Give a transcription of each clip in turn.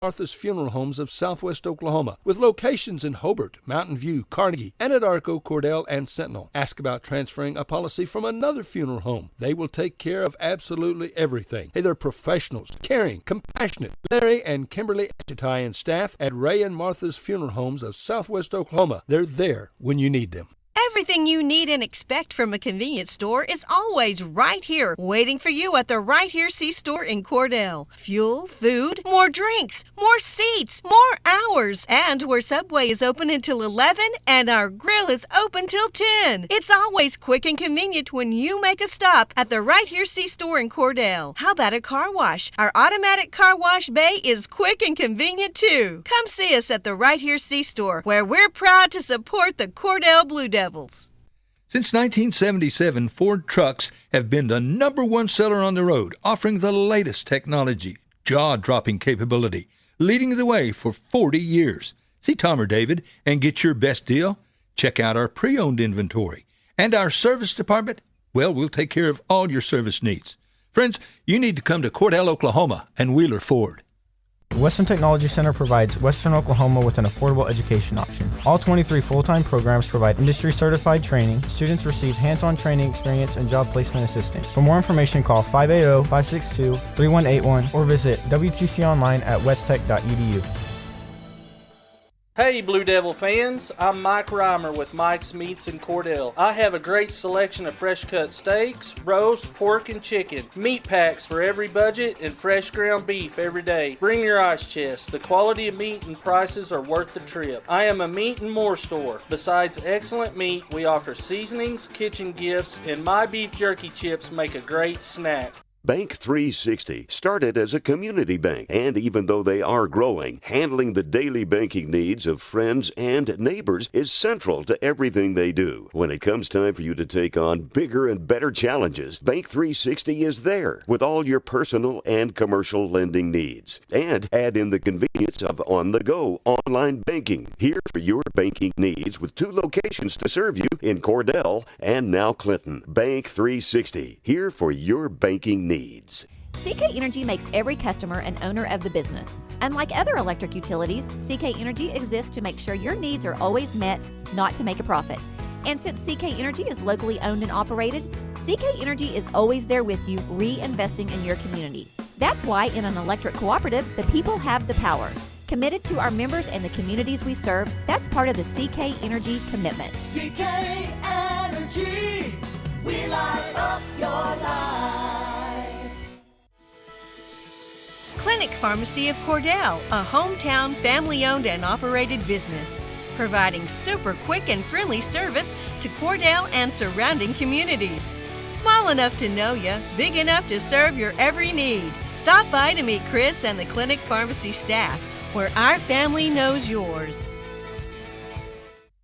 Martha's Funeral Homes of Southwest Oklahoma, with locations in Hobart, Mountain View, Carnegie, Anadarko, Cordell, and Sentinel. Ask about transferring a policy from another funeral home. They will take care of absolutely everything. Hey, they're professionals, caring, compassionate. Larry and Kimberly Echetai and staff at Ray and Martha's Funeral Homes of Southwest Oklahoma. They're there when you need them. Everything you need and expect from a convenience store is always right here, waiting for you at the Right Here C-Store in Cordell. Fuel, food, more drinks, more seats, more hours, and where Subway is open until 11 and our grill is open till 10. It's always quick and convenient when you make a stop at the Right Here C-Store in Cordell. How about a car wash? Our automatic car wash bay is quick and convenient too. Come see us at the Right Here C-Store, where we're proud to support the Cordell Blue Devils. Since 1977, Ford trucks have been the #1 seller on the road, offering the latest technology, jaw-dropping capability, leading the way for 40 years. See Tom or David and get your best deal? Check out our pre-owned inventory. And our service department? Well, we'll take care of all your service needs. Friends, you need to come to Cordell, Oklahoma, and Wheeler Ford. Western Technology Center provides Western Oklahoma with an affordable education option. All 23 full-time programs provide industry-certified training. Students receive hands-on training experience and job placement assistance. For more information, call 580-562-3181 or visit WTConline at westtech.edu. Hey Blue Devil fans, I'm Mike Reimer with Mike's Meats in Cordell. I have a great selection of fresh cut steaks, roast, pork, and chicken, meat packs for every budget, and fresh ground beef every day. Bring your ice chest. The quality of meat and prices are worth the trip. I am a meat and more store. Besides excellent meat, we offer seasonings, kitchen gifts, and my beef jerky chips make a great snack. Bank 360 started as a community bank, and even though they are growing, handling the daily banking needs of friends and neighbors is central to everything they do. When it comes time for you to take on bigger and better challenges, Bank 360 is there with all your personal and commercial lending needs. And add in the convenience of on-the-go online banking. Here for your banking needs with 2 locations to serve you in Cordell and now Clinton. Bank 360, here for your banking needs. CK Energy makes every customer an owner of the business. Unlike other electric utilities, CK Energy exists to make sure your needs are always met, not to make a profit. And since CK Energy is locally owned and operated, CK Energy is always there with you, reinvesting in your community. That's why in an electric cooperative, the people have the power. Committed to our members and the communities we serve, that's part of the CK Energy commitment. CK Energy, we light up your life. Clinic Pharmacy of Cordell, a hometown family-owned and operated business, providing super quick and friendly service to Cordell and surrounding communities. Small enough to know you, big enough to serve your every need. Stop by to meet Chris and the Clinic Pharmacy staff, where our family knows yours.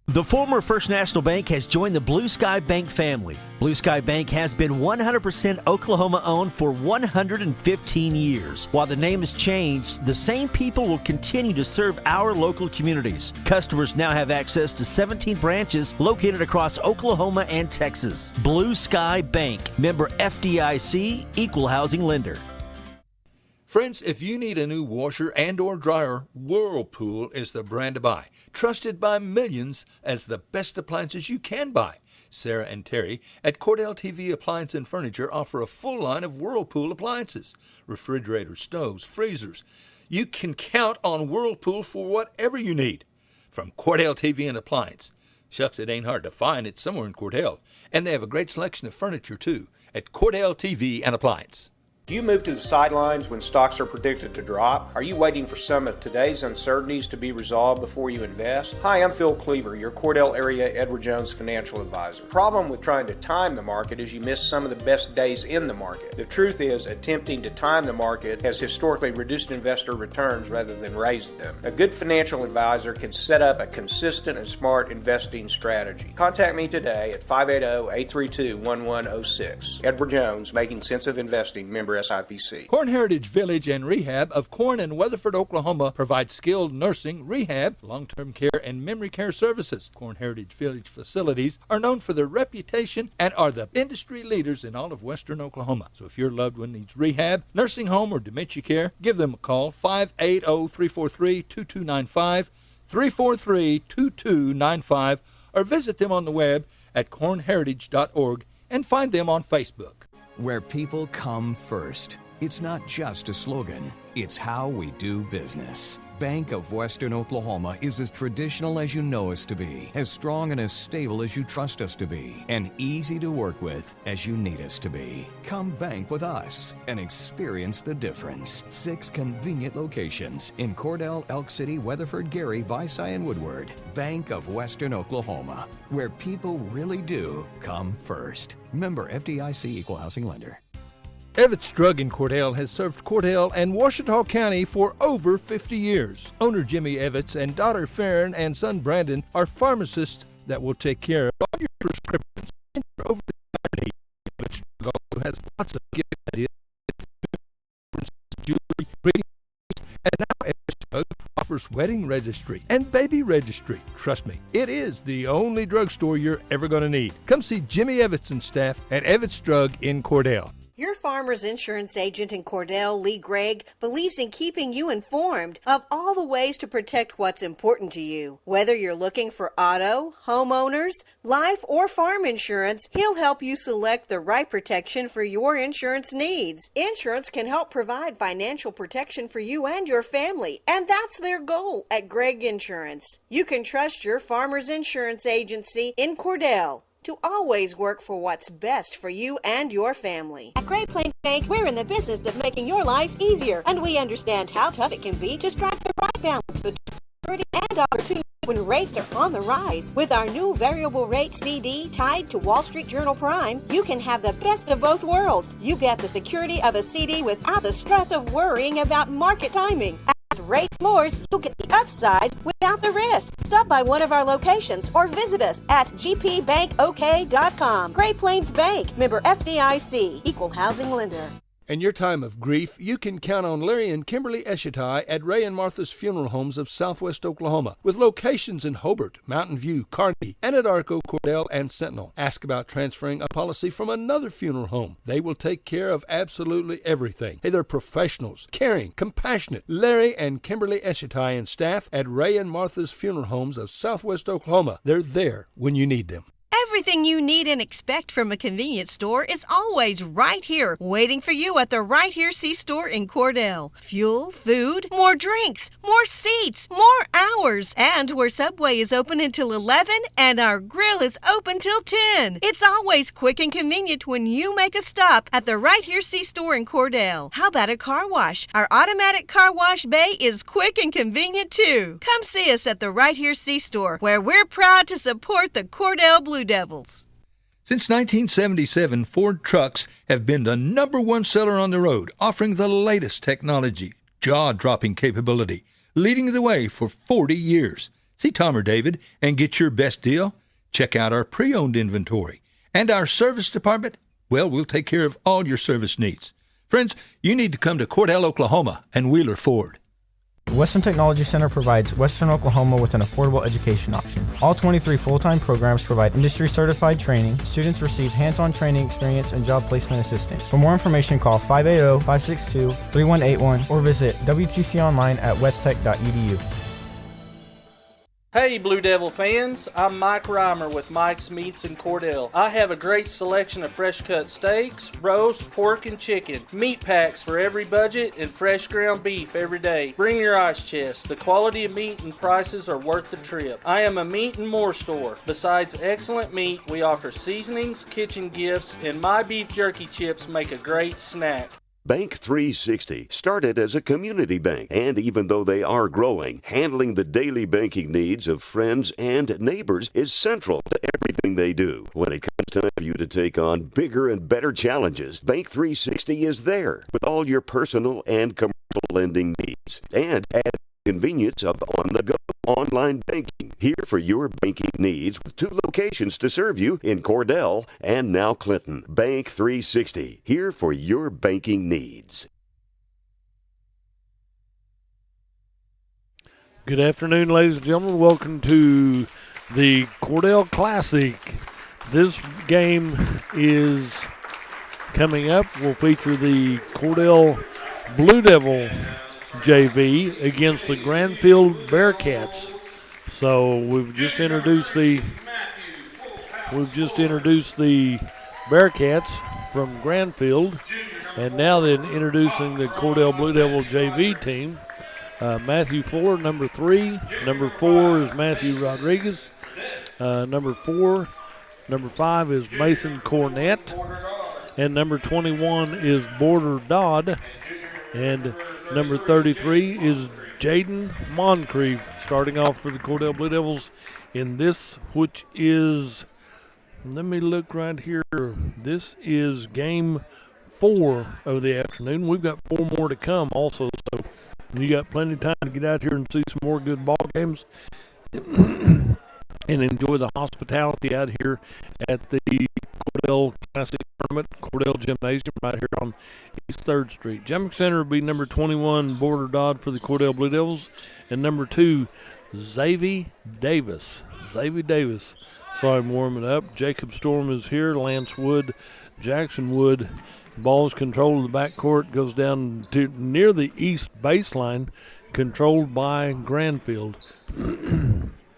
The former First National Bank has joined the Blue Sky Bank family. Blue Sky Bank has been 100% Oklahoma-owned for 115 years. While the name has changed, the same people will continue to serve our local communities. Customers now have access to 17 branches located across Oklahoma and Texas. Blue Sky Bank, member FDIC, equal housing lender. Friends, if you need a new washer and or dryer, Whirlpool is the brand to buy. Trusted by millions as the best appliances you can buy. Sarah and Terry at Cordell TV Appliance and Furniture offer a full line of Whirlpool appliances. Refrigerators, stoves, freezers. You can count on Whirlpool for whatever you need. From Cordell TV and Appliance. Shucks, it ain't hard to find. It's somewhere in Cordell. And they have a great selection of furniture, too, at Cordell TV and Appliance. Do you move to the sidelines when stocks are predicted to drop? Are you waiting for some of today's uncertainties to be resolved before you invest? Hi, I'm Phil Cleaver, your Cordell area Edward Jones financial advisor. The problem with trying to time the market is you miss some of the best days in the market. The truth is, attempting to time the market has historically reduced investor returns rather than raised them. A good financial advisor can set up a consistent and smart investing strategy. Contact me today at 580-832-1106. Edward Jones, Making Sense of Investing, member SIPC. Corn Heritage Village and Rehab of Corn and Weatherford, Oklahoma provides skilled nursing, rehab, long-term care, and memory care services. Corn Heritage Village facilities are known for their reputation and are the industry leaders in all of western Oklahoma. So if your loved one needs rehab, nursing home, or dementia care, give them a call, 580-343-2295, 343-2295, or visit them on the web at cornheritage.org and find them on Facebook. Where people come first. It's not just a slogan, it's how we do business. Bank of Western Oklahoma is as traditional as you know us to be, as strong and as stable as you trust us to be, and easy to work with as you need us to be. Come bank with us and experience the difference. 6 convenient locations in Cordell, Elk City, Weatherford, Gary, Visay, and Woodward. Bank of Western Oklahoma, where people really do come first. Member FDIC Equal Housing Lender. Evetts Drug in Cordell has served Cordell and Washita County for over 50 years. Owner Jimmy Evetts and daughter Farron and son Brandon are pharmacists that will take care of all your prescriptions. Over the county, Evetts Drug also has lots of gift ideas, jewelry, rings, and now Evetts Drug offers wedding registry and baby registry. Trust me, it is the only drugstore you're ever going to need. Come see Jimmy Evetts and staff at Evetts Drug in Cordell. Your Farmers Insurance agent in Cordell, Lee Gregg, believes in keeping you informed of all the ways to protect what's important to you. Whether you're looking for auto, homeowners, life, or farm insurance, he'll help you select the right protection for your insurance needs. Insurance can help provide financial protection for you and your family, and that's their goal at Gregg Insurance. You can trust your Farmers Insurance agency in Cordell to always work for what's best for you and your family. At Great Plains Bank, we're in the business of making your life easier, and we understand how tough it can be to strike the right balance between security and opportunity when rates are on the rise. With our new variable rate CD tied to Wall Street Journal Prime, you can have the best of both worlds. You get the security of a CD without the stress of worrying about market timing. With rate floors, you'll get the upside without the risk. Stop by one of our locations or visit us at gpbankok.com. Great Plains Bank, member FDIC, equal housing lender. In your time of grief, you can count on Larry and Kimberly Eshetai at Ray and Martha's Funeral Homes of Southwest Oklahoma, with locations in Hobart, Mountain View, Kearney, Anadarko, Cordell, and Sentinel. Ask about transferring a policy from another funeral home. They will take care of absolutely everything. Hey, they're professionals, caring, compassionate. Larry and Kimberly Eshetai and staff at Ray and Martha's Funeral Homes of Southwest Oklahoma. They're there when you need them. Everything you need and expect from a convenience store is always right here, waiting for you at the Right Here C-Store in Cordell. Fuel, food, more drinks, more seats, more hours, and where Subway is open until 11 and our grill is open till 10. It's always quick and convenient when you make a stop at the Right Here C-Store in Cordell. How about a car wash? Our automatic car wash bay is quick and convenient too. Come see us at the Right Here C-Store, where we're proud to support the Cordell Blue Devils. Since 1977, Ford trucks have been the #1 seller on the road, offering the latest technology, jaw-dropping capability, leading the way for 40 years. See Tom or David and get your best deal? Check out our pre-owned inventory. And our service department? Well, we'll take care of all your service needs. Friends, you need to come to Cordell, Oklahoma and Wheeler Ford. Western Technology Center provides Western Oklahoma with an affordable education option. All 23 full-time programs provide industry-certified training. Students receive hands-on training experience and job placement assistance. For more information, call 580-562-3181 or visit WTC online at westtech.edu. Hey Blue Devil fans, I'm Mike Reimer with Mike's Meats in Cordell. I have a great selection of fresh cut steaks, roast, pork, and chicken, meat packs for every budget, and fresh ground beef every day. Bring your ice chest. The quality of meat and prices are worth the trip. I am a meat and more store. Besides excellent meat, we offer seasonings, kitchen gifts, and my beef jerky chips make a great snack. Bank 360 started as a community bank, and even though they are growing, handling the daily banking needs of friends and neighbors is central to everything they do. When it comes time for you to take on bigger and better challenges, Bank 360 is there with all your personal and commercial lending needs. And add convenience of on-the-go online banking. Here for your banking needs with 2 locations to serve you in Cordell and now Clinton. Bank 360, here for your banking needs. Good afternoon, ladies and gentlemen. Welcome to the Cordell Classic. This game is coming up. Will feature the Cordell Blue Devil JV against the Grandfield Bearcats. So we've just introduced the Bearcats from Grandfield, and now then introducing the Cordell Blue Devil JV team. Matthew Fuller, number 3. Number 4 is Matthew Rodriguez. Number 5 is Mason Cornett. And number 21 is Border Dodd. And number 33 is Jaden Moncrief, starting off for the Cordell Blue Devils in this, which is, let me look right here. This is game 4 of the afternoon. We've got 4 more to come also, so you got plenty of time to get out here and see some more good ball games and enjoy the hospitality out here at the Cordell Classic Tournament, Cordell Gymnasium right here on East 3rd Street. Jumping center will be number 21, Border Dodd for the Cordell Blue Devils, and number 2, Xavier Davis. Saw him warming up. Jacob Storm is here. Lance Wood, Jackson Wood. Ball's controlled of the backcourt, goes down to near the east baseline, controlled by Grandfield.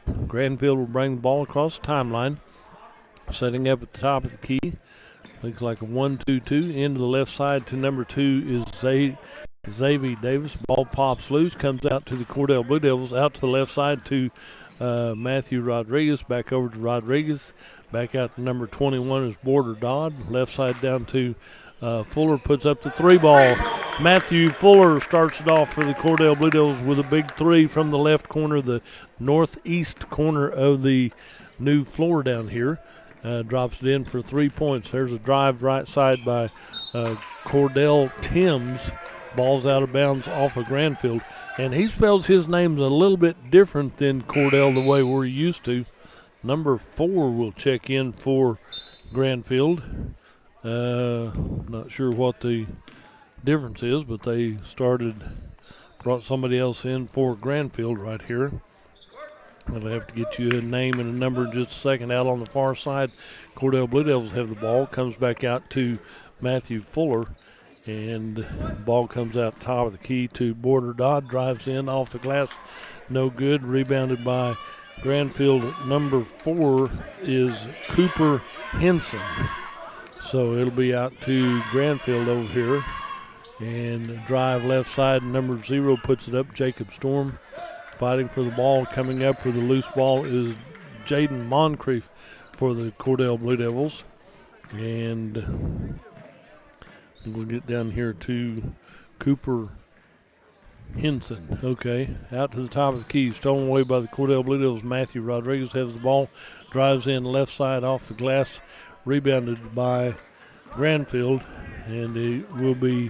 Grandfield will bring the ball across the timeline, setting up at the top of the key. Looks like a 1-2-2. Into the left side to number 2 is Xavier Davis. Ball pops loose, comes out to the Cordell Blue Devils. Out to the left side to Matthew Rodriguez. Back over to Rodriguez. Back out to number 21 is Border Dodd. Left side down to Fuller, puts up the 3 ball. Matthew Fuller starts it off for the Cordell Blue Devils with a big 3 from the left corner, the northeast corner of the new floor down here. Drops it in for 3 points. There's a drive right side by Cordell Timms. Ball's out of bounds off of Grandfield. And he spells his names a little bit different than Cordell the way we're used to. Number 4 will check in for Grandfield. Not sure what the difference is, but they brought somebody else in for Grandfield right here. I'll have to get you a name and a number in just a second. Out on the far side, Cordell Blue Devils have the ball. Comes back out to Matthew Fuller, and the ball comes out top of the key to Border Dodd. Drives in off the glass, no good. Rebounded by Grandfield. Number 4 is Cooper Henson. So it'll be out to Grandfield over here. And drive left side, number 0 puts it up, Jacob Storm. Fighting for the ball, coming up with the loose ball is Jaden Moncrief for the Cordell Blue Devils. And we'll get down here to Cooper Henson. Okay, out to the top of the key, stolen away by the Cordell Blue Devils. Matthew Rodriguez has the ball, drives in left side off the glass, rebounded by Grandfield, and it will be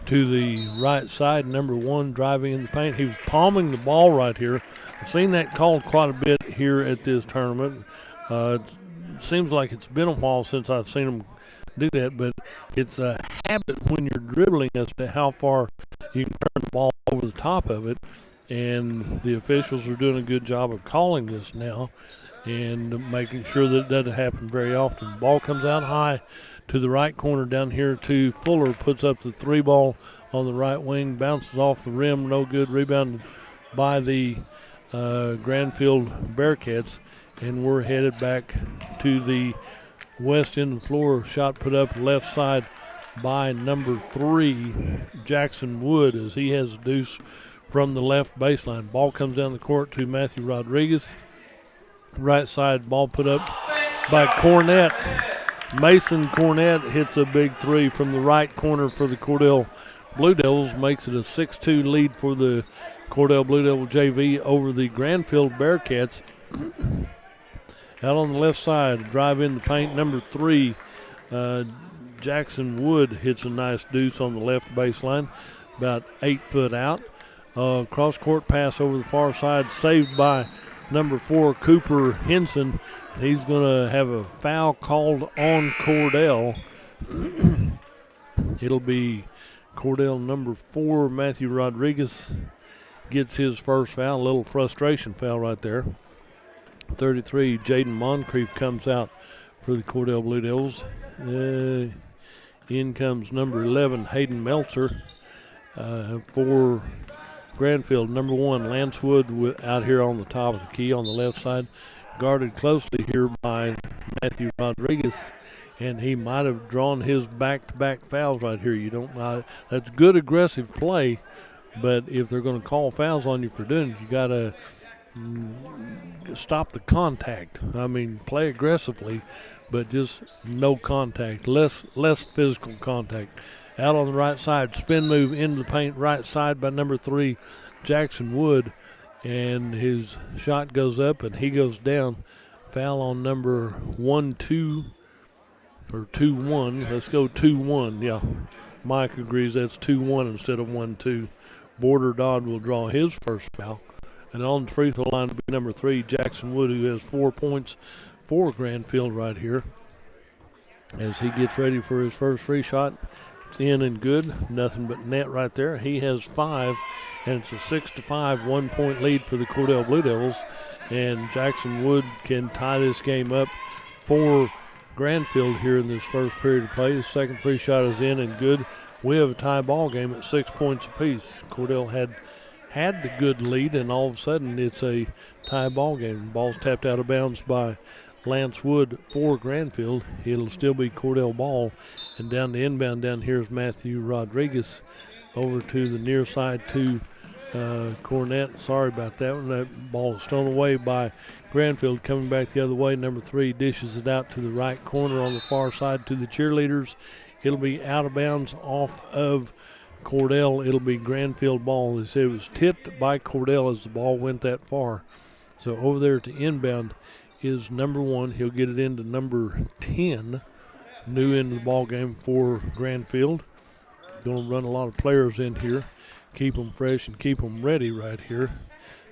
to the right side. Number 1 driving in the paint. He was palming the ball right here. I've seen that called quite a bit here at this tournament. It seems like it's been a while since I've seen him do that, but it's a habit when you're dribbling as to how far you can turn the ball over the top of it, and the officials are doing a good job of calling this now and making sure that it doesn't happen very often. Ball comes out high to the right corner down here to Fuller, puts up the 3 ball on the right wing, bounces off the rim, no good. Rebounded by the Grandfield Bearcats, and we're headed back to the west end of the floor. Shot put up left side by number 3, Jackson Wood, as he has a deuce from the left baseline. Ball comes down the court to Matthew Rodriguez. Right side, ball put up by Cornett. Mason Cornett hits a big 3 from the right corner for the Cordell Blue Devils, makes it a 6-2 lead for the Cordell Blue Devil JV over the Grandfield Bearcats. Out on the left side, drive in the paint, number 3, Jackson Wood hits a nice deuce on the left baseline, about 8 foot out. Cross-court pass over the far side, saved by number 4, Cooper Henson. He's going to have a foul called on Cordell. It'll be Cordell number 4, Matthew Rodriguez, gets his first foul. A little frustration foul right there. 33, Jaden Moncrief comes out for the Cordell Blue Devils. In comes number 11, Hayden Meltzer. For Grandfield, number 1, Lance Wood out here on the top of the key on the left side, guarded closely here by Matthew Rodriguez, and he might have drawn his back-to-back fouls right here. You don't know. That's good aggressive play, but if they're going to call fouls on you for doing it, you got to stop the contact. I mean, play aggressively, but just no contact, less physical contact. Out on the right side, spin move into the paint, right side by number 3, Jackson Wood. And his shot goes up and he goes down. Foul on number 1-2, or 2-1. Let's go 2-1. Yeah, Mike agrees that's 2-1 instead of 1-2. Border Dodd will draw his first foul. And on the free throw line will be number 3, Jackson Wood, who has 4 points for Grandfield right here. As he gets ready for his first free shot. It's in and good. Nothing but net right there. He has 5, and it's a 6-5 1-point lead for the Cordell Blue Devils. And Jackson Wood can tie this game up for Grandfield here in this first period of play. The second free shot is in and good. We have a tie ball game at 6 points apiece. Cordell had the good lead, and all of a sudden it's a tie ball game. The ball's tapped out of bounds by Lance Wood for Grandfield. It'll still be Cordell ball. And down the inbound down here is Matthew Rodriguez over to the near side to Cornett. Sorry about that one. That ball is thrown away by Grandfield. Coming back the other way, number 3 dishes it out to the right corner on the far side to the cheerleaders. It'll be out of bounds off of Cordell. It'll be Grandfield ball. They say it was tipped by Cordell as the ball went that far. So over there to inbound is number 1. He'll get it into number 10. New into the ball game for Grandfield. Going to run a lot of players in here. Keep them fresh and keep them ready right here.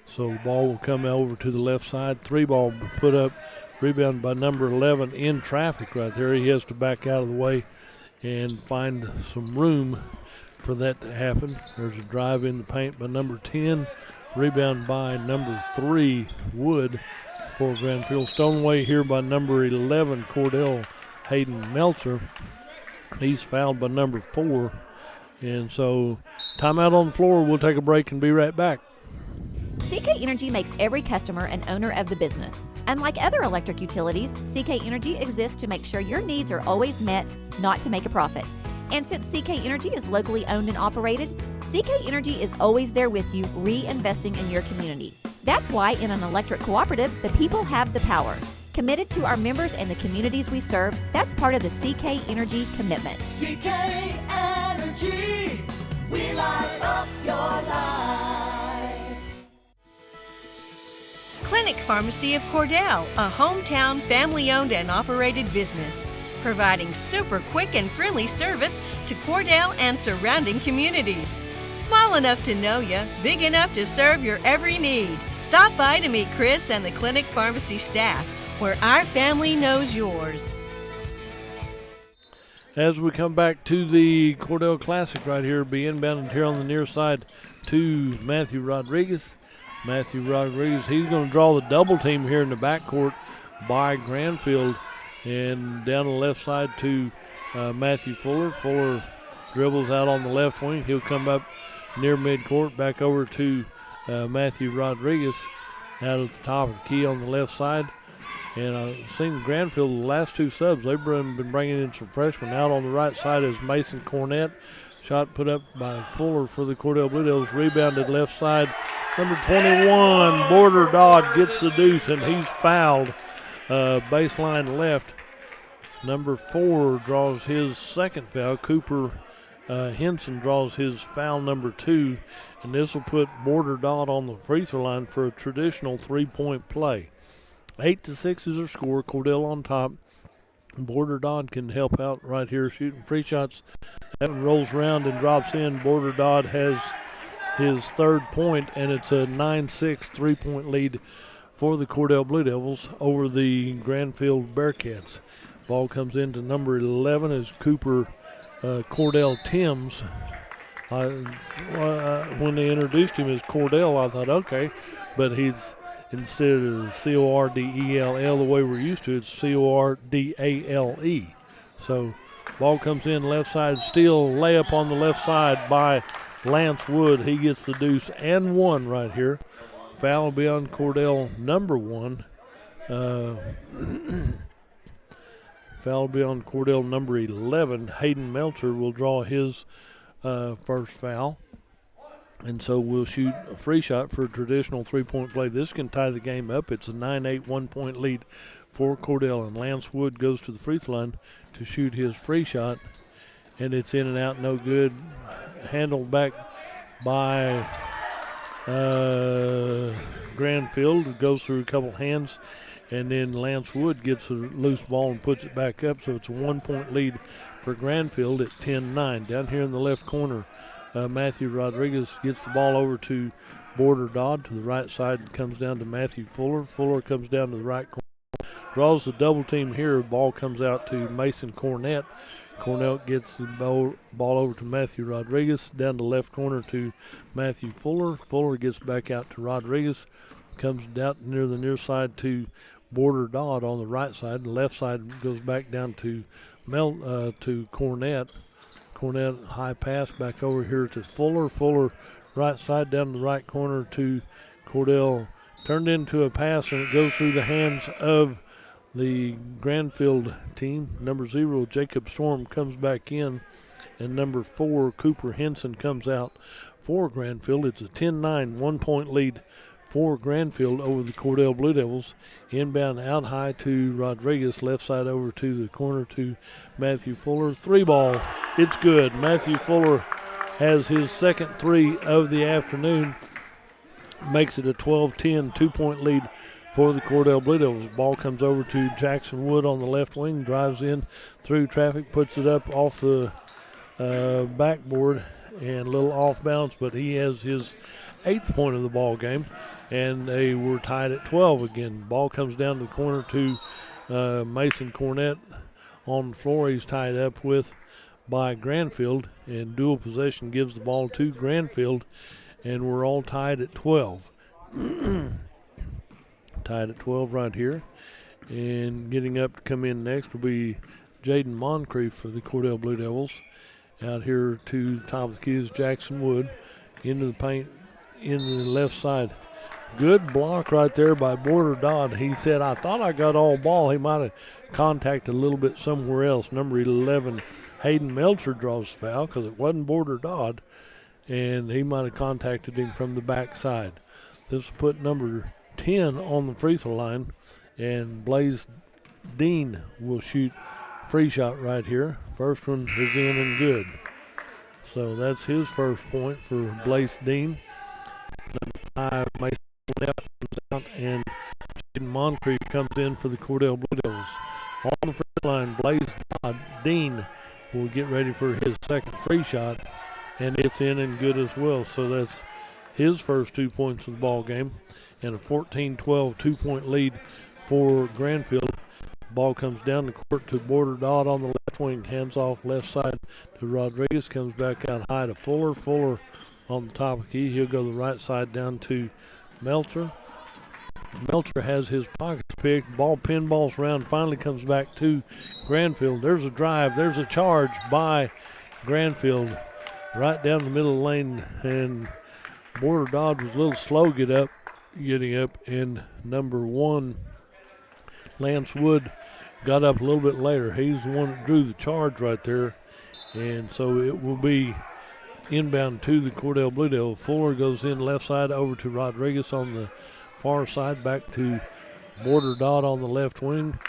So the ball will come over to the left side. 3 ball put up. Rebound by number 11 in traffic right there. He has to back out of the way and find some room for that to happen. There's a drive in the paint by number 10. Rebound by number 3, Wood, for Grandfield. Stone away here by number 11, Cordell Hayden Meltzer. He's fouled by number 4. And so timeout on the floor. We'll take a break and be right back. CK Energy makes every customer an owner of the business. Unlike other electric utilities, CK Energy exists to make sure your needs are always met, not to make a profit. And since CK Energy is locally owned and operated, CK Energy is always there with you, reinvesting in your community. That's why in an electric cooperative, the people have the power. Committed to our members and the communities we serve, that's part of the CK Energy commitment. CK Energy, we light up your life. Clinic Pharmacy of Cordell, a hometown family-owned and operated business, providing super quick and friendly service to Cordell and surrounding communities. Small enough to know you, big enough to serve your every need. Stop by to meet Chris and the Clinic Pharmacy staff, where our family knows yours. As we come back to the Cordell Classic right here, be inbounded here on the near side to Matthew Rodriguez. Matthew Rodriguez, he's going to draw the double team here in the backcourt by Grandfield. And down the left side to Matthew Fuller. Fuller dribbles out on the left wing. He'll come up near midcourt, back over to Matthew Rodriguez out at the top of the key on the left side. And I've seen Grandfield, the last 2 subs, they've been bringing in some freshmen. Out on the right side is Mason Cornett. Shot put up by Fuller for the Cordell Blue Devils. Rebounded left side. Number 21, Border Dodd, gets the deuce, and he's fouled. Baseline left. Number 4 draws his second foul. Cooper Henson draws his foul number 2. And this will put Border Dodd on the free throw line for a traditional 3-point play. 8-6 is our score. Cordell on top. Border Dodd can help out right here shooting free shots. That one rolls around and drops in. Border Dodd has his third point, and it's a 9-6 3-point lead for the Cordell Blue Devils over the Grandfield Bearcats. Ball comes into number 11 as Cooper Cordell Timms. When they introduced him as Cordell, I thought, okay, but he's instead of Cordell the way we're used to, it's Cordale. So ball comes in left side, steal, layup on the left side by Lance Wood. He gets the deuce and one right here. Foul will be on Cordell number 1. Foul will be on Cordell number 11. Hayden Melcher will draw his first foul. And so we'll shoot a free shot for a traditional 3-point play. This can tie the game up. It's a 9-8 1-point lead for Cordell. And Lance Wood goes to the free throw line to shoot his free shot. And it's in and out, no good. Handled back by Grandfield. Goes through a couple hands. And then Lance Wood gets a loose ball and puts it back up. So it's a 1-point lead for Grandfield at 10-9. Down here in the left corner, Matthew Rodriguez gets the ball over to Border Dodd to the right side and comes down to Matthew Fuller. Fuller comes down to the right corner. Draws the double team here. Ball comes out to Mason Cornett. Cornell gets the ball over to Matthew Rodriguez. Down the left corner to Matthew Fuller. Fuller gets back out to Rodriguez. Comes down near the near side to Border Dodd on the right side. The left side goes back down to Cornett. Cornett high pass back over here to Fuller. Fuller right side down the right corner to Cordell. Turned into a pass, and it goes through the hands of the Grandfield team. Number 0, Jacob Storm, comes back in, and number 4, Cooper Henson, comes out for Grandfield. It's a 10-9 1-point lead for Grandfield over the Cordell Blue Devils. Inbound out high to Rodriguez, left side over to the corner to Matthew Fuller. 3-ball, it's good. Matthew Fuller has his second 3 of the afternoon. Makes it a 12-10 2-point lead for the Cordell Blue Devils. Ball comes over to Jackson Wood on the left wing, drives in through traffic, puts it up off the backboard and a little off balance, but he has his 8th point of the ball game, and they were tied at 12 again. Ball comes down to the corner to Mason Cornett on the floor. He's tied up with by Grandfield, and dual possession gives the ball to Grandfield, and we're all tied at 12. Tied at 12 right here. And getting up to come in next will be Jaden Moncrief for the Cordell Blue Devils. Out here to the top of the key is Jackson Wood. Into the paint, into the left side. Good block right there by Border Dodd. He said, I thought I got all ball. He might have contacted a little bit somewhere else. Number 11, Hayden Melcher, draws foul because it wasn't Border Dodd, and he might have contacted him from the backside. This will put number 10 on the free throw line, and Blaze Dean will shoot free shot right here. First one is in and good. So that's his first point for Blaze Dean. Number 5, Mason comes out, and Jaden Moncrief comes in for the Cordell Blue Devils. On the free throw line, Blaze Dean will get ready for his second free shot, and it's in and good as well. So that's his first 2 points of the ball game, and a 14-12 2-point lead for Grandfield. Ball comes down the court to Border Dodd on the left wing, hands off left side to Rodriguez, comes back out high to Fuller. Fuller on the top of the key. He'll go the right side down to Melcher. Melcher has his pockets picked. Ball pinballs around, finally comes back to Grandfield. There's a drive. There's a charge by Grandfield right down the middle of the lane, and Border Dodd was a little slow getting up, and number 1, Lance Wood, got up a little bit later. He's the one that drew the charge right there, and so it will be inbound to the Cordell Blue Devils. Fuller goes in left side over to Rodriguez on the far side, back to Border Dodd on the left wing.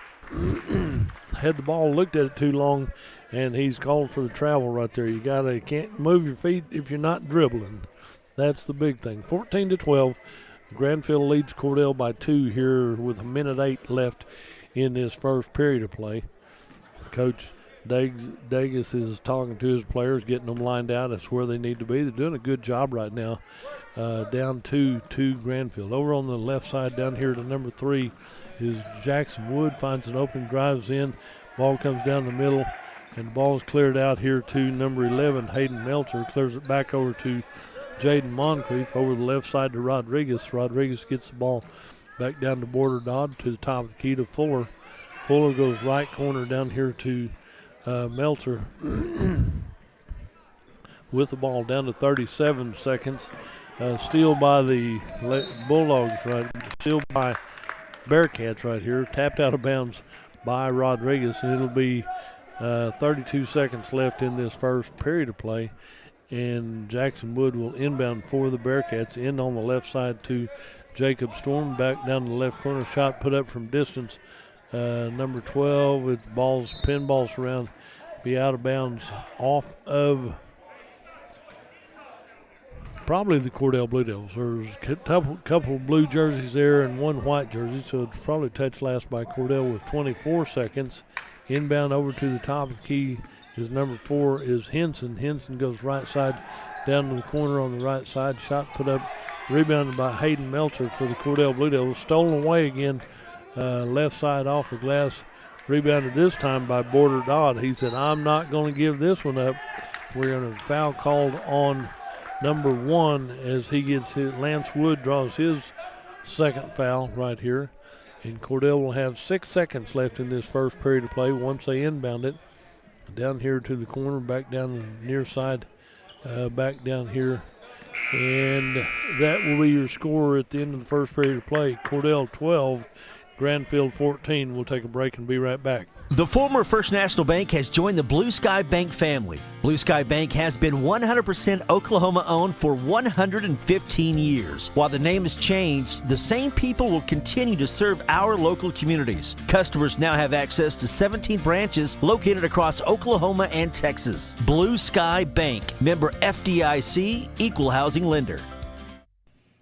Had the ball, looked at it too long, and he's called for the travel right there. You can't move your feet if you're not dribbling. That's the big thing. 14-12. Grandfield leads Cordell by 2 here with 1:08 left in this first period of play. Coach Dagus is talking to his players, getting them lined out. That's where they need to be. They're doing a good job right now. Down to Grandfield. Over on the left side down here to number 3 is Jackson Wood. Finds an open, drives in. Ball comes down the middle, and the ball is cleared out here to number 11, Hayden Meltzer. Clears it back over to Jaden Moncrief. Over the left side to Rodriguez. Rodriguez gets the ball back down to Border Dodd to the top of the key to Fuller. Fuller goes right corner down here to Meltzer with the ball down to 37 seconds. Steal by the Bulldogs, right? Steal by Bearcats right here. Tapped out of bounds by Rodriguez, and it'll be 32 seconds left in this first period of play. And Jackson Wood will inbound for the Bearcats. In on the left side to Jacob Storm. Back down to the left corner. Shot put up from distance. Number 12 with pinballs around. Be out of bounds off of probably the Cordell Blue Devils. There's a couple blue jerseys there and one white jersey, so it's probably touched last by Cordell with 24 seconds. Inbound over to the top of the key is number 4 is Henson. Henson goes right side down to the corner on the right side. Shot put up, rebounded by Hayden Meltzer for the Cordell Blue Devils. Stolen away again, left side off the glass. Rebounded this time by Border Dodd. He said, I'm not going to give this one up. We're going to foul called on number 1 as he gets his. Lance Wood draws his second foul right here. And Cordell will have 6 seconds left in this first period of play once they inbound it. Down here to the corner, back down the near side, back down here. And that will be your score at the end of the first period of play. Cordell 12, Grandfield 14. We'll take a break and be right back. The former First National Bank has joined the Blue Sky Bank family. Blue Sky Bank has been 100% Oklahoma-owned for 115 years. While the name has changed, the same people will continue to serve our local communities. Customers now have access to 17 branches located across Oklahoma and Texas. Blue Sky Bank, member FDIC, equal housing lender.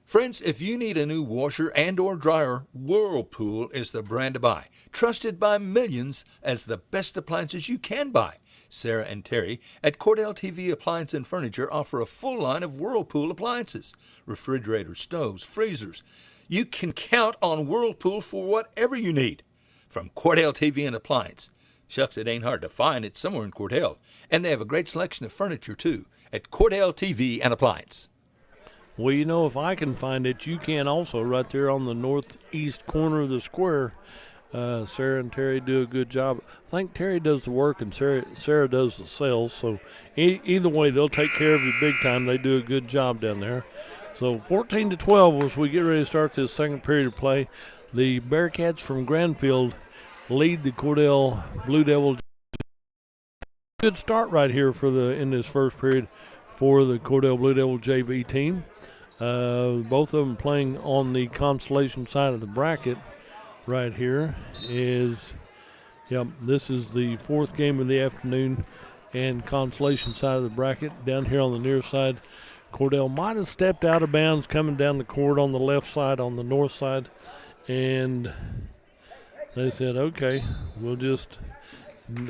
Friends, if you need a new washer and or dryer, Whirlpool is the brand to buy. Trusted by millions as the best appliances you can buy. Sarah and Terry at Cordell TV Appliance and Furniture offer a full line of Whirlpool appliances. Refrigerators, stoves, freezers. You can count on Whirlpool for whatever you need. From Cordell TV and Appliance. Shucks, it ain't hard to find. It's somewhere in Cordell. And they have a great selection of furniture, too, at Cordell TV and Appliance. Well, you know, if I can find it, you can also right there on the northeast corner of the square. Sarah and Terry do a good job. I think Terry does the work and Sarah does the sales. So either way, they'll take care of you big time. They do a good job down there. So 14-12 as we get ready to start this second period of play. The Bearcats from Grandfield lead the Cordell Blue Devils. Good start right here in this first period for the Cordell Blue Devil JV team. Both of them playing on the consolation side of the bracket right here. This is the fourth game of the afternoon and consolation side of the bracket. Down here on the near side, Cordell might have stepped out of bounds coming down the court on the left side, on the north side, and they said, okay, we'll just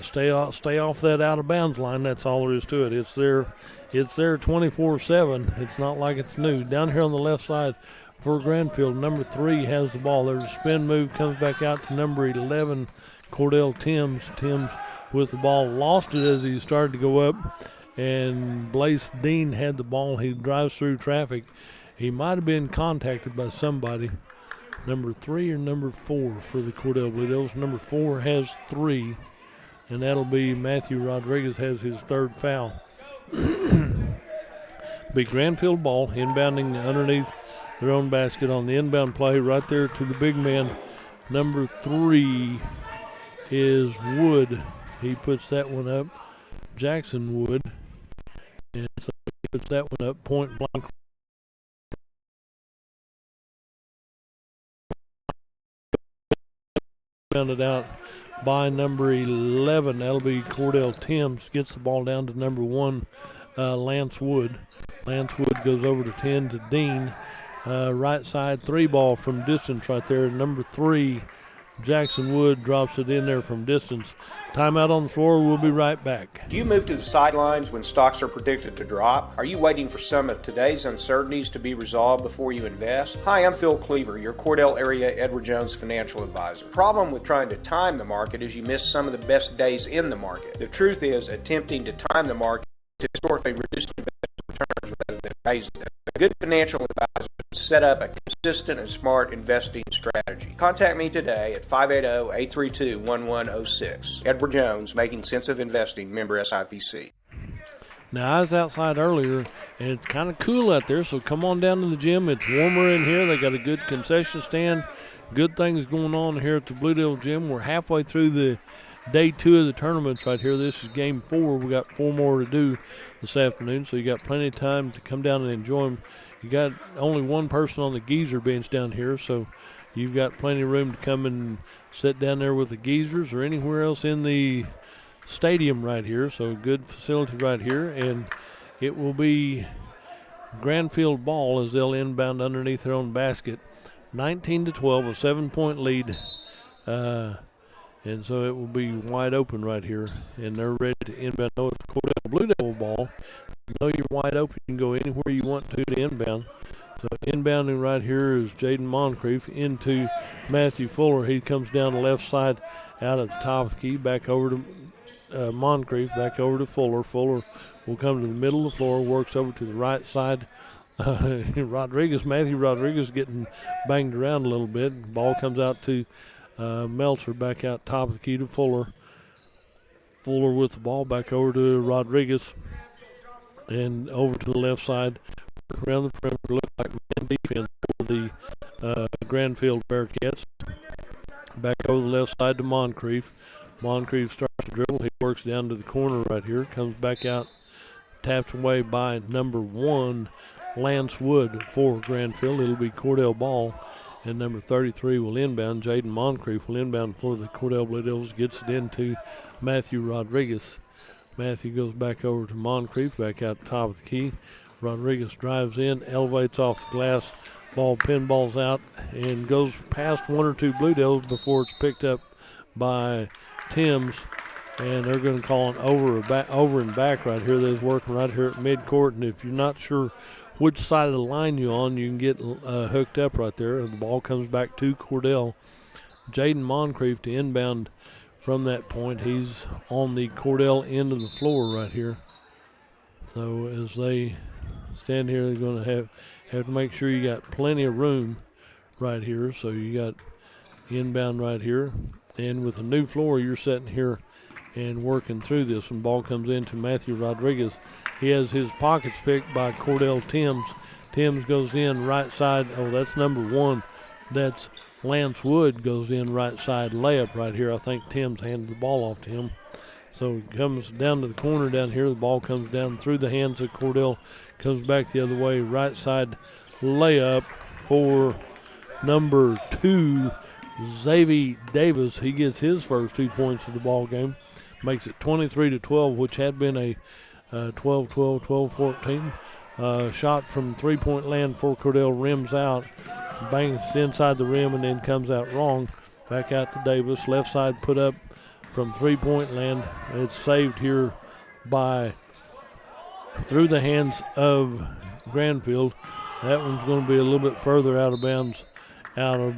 stay off that out of bounds line. That's all there is to it. It's there 24/7. It's not like it's new. Down here on the left side for Grandfield, number 3 has the ball. There's a spin move, comes back out to number 11, Cordell Timms. Timms with the ball, lost it as he started to go up, and Blaze Dean had the ball. He drives through traffic. He might have been contacted by somebody. Number 3 or number 4 for the Cordell Blue Devils. Number 4 has 3, and that'll be Matthew Rodriguez has his third foul. Big Grandfield ball inbounding underneath their own basket on the inbound play right there to the big man. Number 3 is Wood. He puts that one up. Jackson Wood. And so he puts that one up point blank. Bounded out by number 11. That'll be Cordell Timms. Gets the ball down to number 1, Lance Wood. Lance Wood goes over to 10 to Dean. Right side 3 ball from distance right there. Number 3, Jackson Wood drops it in there from distance. Timeout on the floor. We'll be right back. Do you move to the sidelines when stocks are predicted to drop? Are you waiting for some of today's uncertainties to be resolved before you invest? Hi, I'm Phil Cleaver, your Cordell area Edward Jones financial advisor. Problem with trying to time the market is you miss some of the best days in the market. The truth is, attempting to time the market historically reduced investment returns rather than raise them. A good financial advisor can set up a consistent and smart investing strategy. Contact me today at 580-832-1106. Edward Jones, Making Sense of Investing, member SIPC. Now, I was outside earlier, and it's kind of cool out there, so come on down to the gym. It's warmer in here. They got a good concession stand. Good things going on here at the Blue Devil Gym. We're halfway through the Day 2 of the tournaments right here. This is game 4. We got 4 more to do this afternoon, so you got plenty of time to come down and enjoy them. You got only one person on the geezer bench down here, so you've got plenty of room to come and sit down there with the geezers or anywhere else in the stadium right here. So good facility right here, and it will be Grandfield ball as they'll inbound underneath their own basket. 19-12, a 7-point lead. And so it will be wide open right here, and they're ready to inbound. No, it's Cordell Blue Devil ball. You know you're wide open. You can go anywhere you want to inbound. So inbounding right here is Jaden Moncrief into Matthew Fuller. He comes down the left side out at the top of the key, back over to Moncrief, back over to Fuller. Fuller will come to the middle of the floor, works over to the right side. Matthew Rodriguez getting banged around a little bit. Ball comes out to Meltzer, back out top of the key to Fuller. Fuller with the ball back over to Rodriguez and over to the left side. Around the perimeter, look like man defense for the Grandfield Bearcats. Back over the left side to Moncrief. Moncrief starts to dribble. He works down to the corner right here. Comes back out, tapped away by number 1, Lance Wood for Grandfield. It'll be Cordell ball. And number 33 will inbound. Jaden Moncrief will inbound for the Cordell Blue Devils. Gets it into Matthew Rodriguez. Matthew goes back over to Moncrief, back out the top of the key. Rodriguez drives in, elevates off the glass. Ball pinballs out and goes past 1 or 2 Blue Devils before it's picked up by Timms. And they're going to call an over and back right here. They're working right here at midcourt. And if you're not sure which side of the line you're on, you can get hooked up right there. And the ball comes back to Cordell. Jaden Moncrief to inbound from that point. He's on the Cordell end of the floor right here. So as they stand here, they're going to have to make sure you got plenty of room right here. So you got inbound right here. And with the new floor, you're sitting here and working through this. When ball comes into Matthew Rodriguez, he has his pockets picked by Cordell Timms. Timms goes in right side. Oh, that's number 1. That's Lance Wood goes in right side layup right here. I think Timms handed the ball off to him. So it comes down to the corner down here. The ball comes down through the hands of Cordell. Comes back the other way. Right side layup for number 2, Xavier Davis. He gets his first 2 points of the ball game. Makes it 23-12, which had been a 12-12, 12-14. Shot from 3-point land for Cordell, rims out, bangs inside the rim, and then comes out wrong. Back out to Davis. Left side put up from 3-point land. It's saved here through the hands of Grandfield. That one's going to be a little bit further out of bounds off of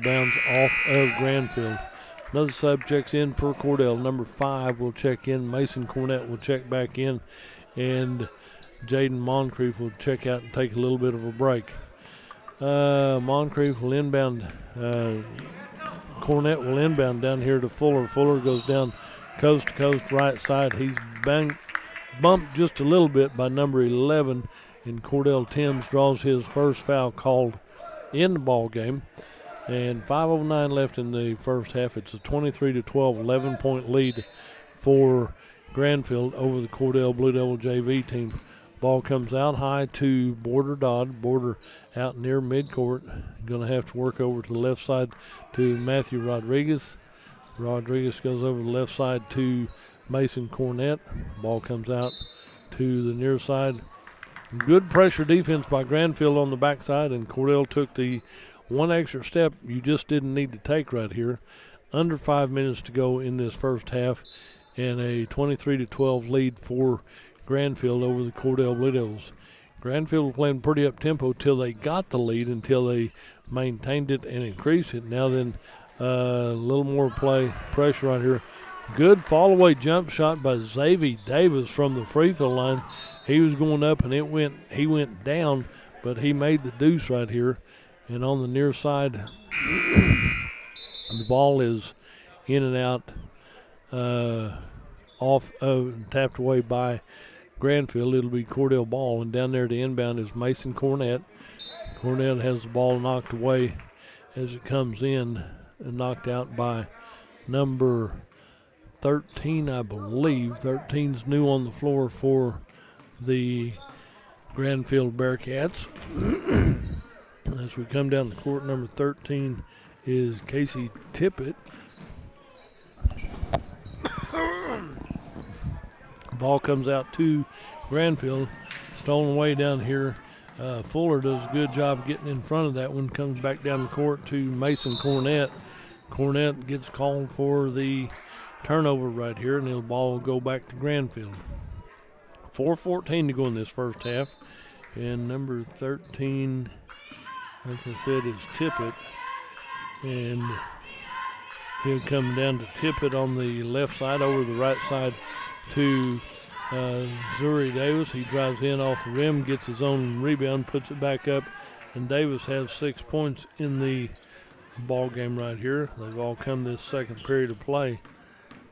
Grandfield. Another sub checks in for Cordell. Number 5 will check in. Mason Cornett will check back in. And Jaden Moncrief will check out and take a little bit of a break. Moncrief will inbound. Cornett will inbound down here to Fuller. Fuller goes down coast to coast right side. He's bumped just a little bit by number 11. And Cordell Timms draws his first foul called in the ball game. And 5:09 left in the first half. It's a 23-12, 11-point lead for Grandfield over the Cordell Blue Devil JV team. Ball comes out high to Border Dodd. Border out near midcourt. Going to have to work over to the left side to Matthew Rodriguez. Rodriguez goes over the left side to Mason Cornett. Ball comes out to the near side. Good pressure defense by Grandfield on the backside, and Cordell took the one extra step you just didn't need to take right here. under 5 minutes to go in this first half, and a 23-12 lead for Grandfield over the Cordell Blue Devils. Grandfield was playing pretty up-tempo till they got the lead, until they maintained it and increased it. Now then, a little more pressure right here. Good fall-away jump shot by Xavier Davis from the free throw line. He was going up, and he went down, but he made the deuce right here. And on the near side, the ball is in and out, tapped away by Grandfield. It'll be Cordell ball, and down there to inbound is Mason Cornett. Cornett has the ball knocked away as it comes in, and knocked out by number 13, I believe. 13's new on the floor for the Grandfield Bearcats. As we come down the court, number 13 is Casey Tippett. Ball comes out to Grandfield, stolen away down here. Fuller does a good job getting in front of that one. Comes back down the court to Mason Cornett. Cornett gets called for the turnover right here, and the ball will go back to Grandfield. 4:14 to go in this first half, and number 13, like I said, is Tippett, and he'll come down to Tippett on the left side, over the right side to Xavier Davis. He drives in off the rim, gets his own rebound, puts it back up, and Davis has 6 points in the ball game right here. They've all come this second period of play,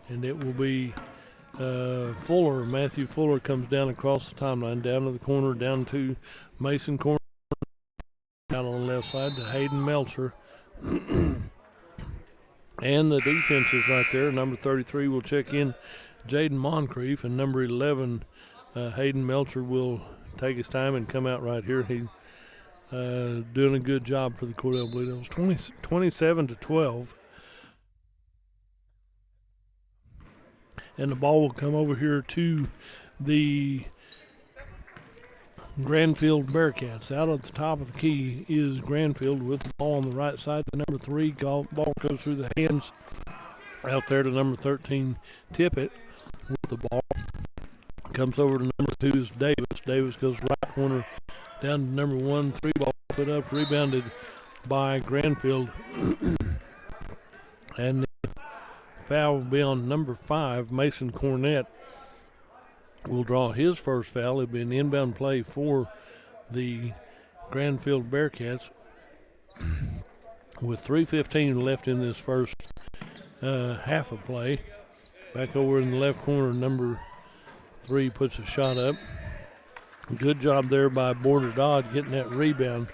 and it will be Fuller. Matthew Fuller comes down across the timeline, down to the corner, down to Mason Corner, down on the left side to Hayden Meltzer. And the defense is right there. Number 33 will check in Jaden Moncrief, and number 11, Hayden Meltzer, will take his time and come out right here. He's doing a good job for the Cordell Blue Devils. 27-12. And the ball will come over here to the Grandfield Bearcats. Out at the top of the key is Grandfield with the ball on the right side. The number 3 ball goes through the hands out there to number 13, Tippett, with the ball. Comes over to number 2 is Davis. Davis goes right corner down to number 1. 3 ball put up, rebounded by Grandfield. And the foul will be on number 5, Mason Cornett. Will draw his first foul. It'll be an inbound play for the Grandfield Bearcats. With 3:15 left in this first half of play. Back over in the left corner, number 3 puts a shot up. Good job there by Border Dodd getting that rebound.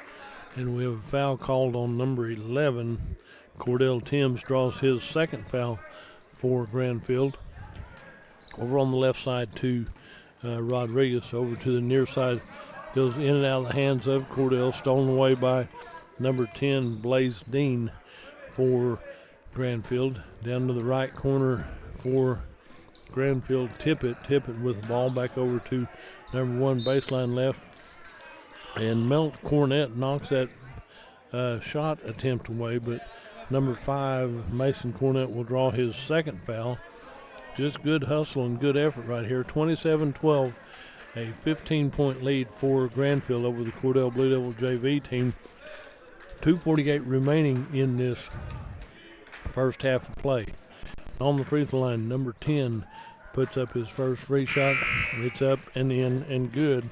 And we have a foul called on number 11. Cordell Timms draws his second foul for Grandfield. Over on the left side to Rodriguez. Over to the near side. Goes in and out of the hands of Cordell. Stolen away by number 10, Blaze Dean, for Grandfield. Down to the right corner for Grandfield, Tippett. Tippett with the ball back over to number 1, baseline left. And Melt Cornett knocks that shot attempt away, but number 5, Mason Cornett, will draw his second foul. Just good hustle and good effort right here. 27-12, a 15-point lead for Grandfield over the Cordell Blue Devil JV team. 2:48 remaining in this first half of play. On the free throw line, number 10 puts up his first free shot. It's up and in and good.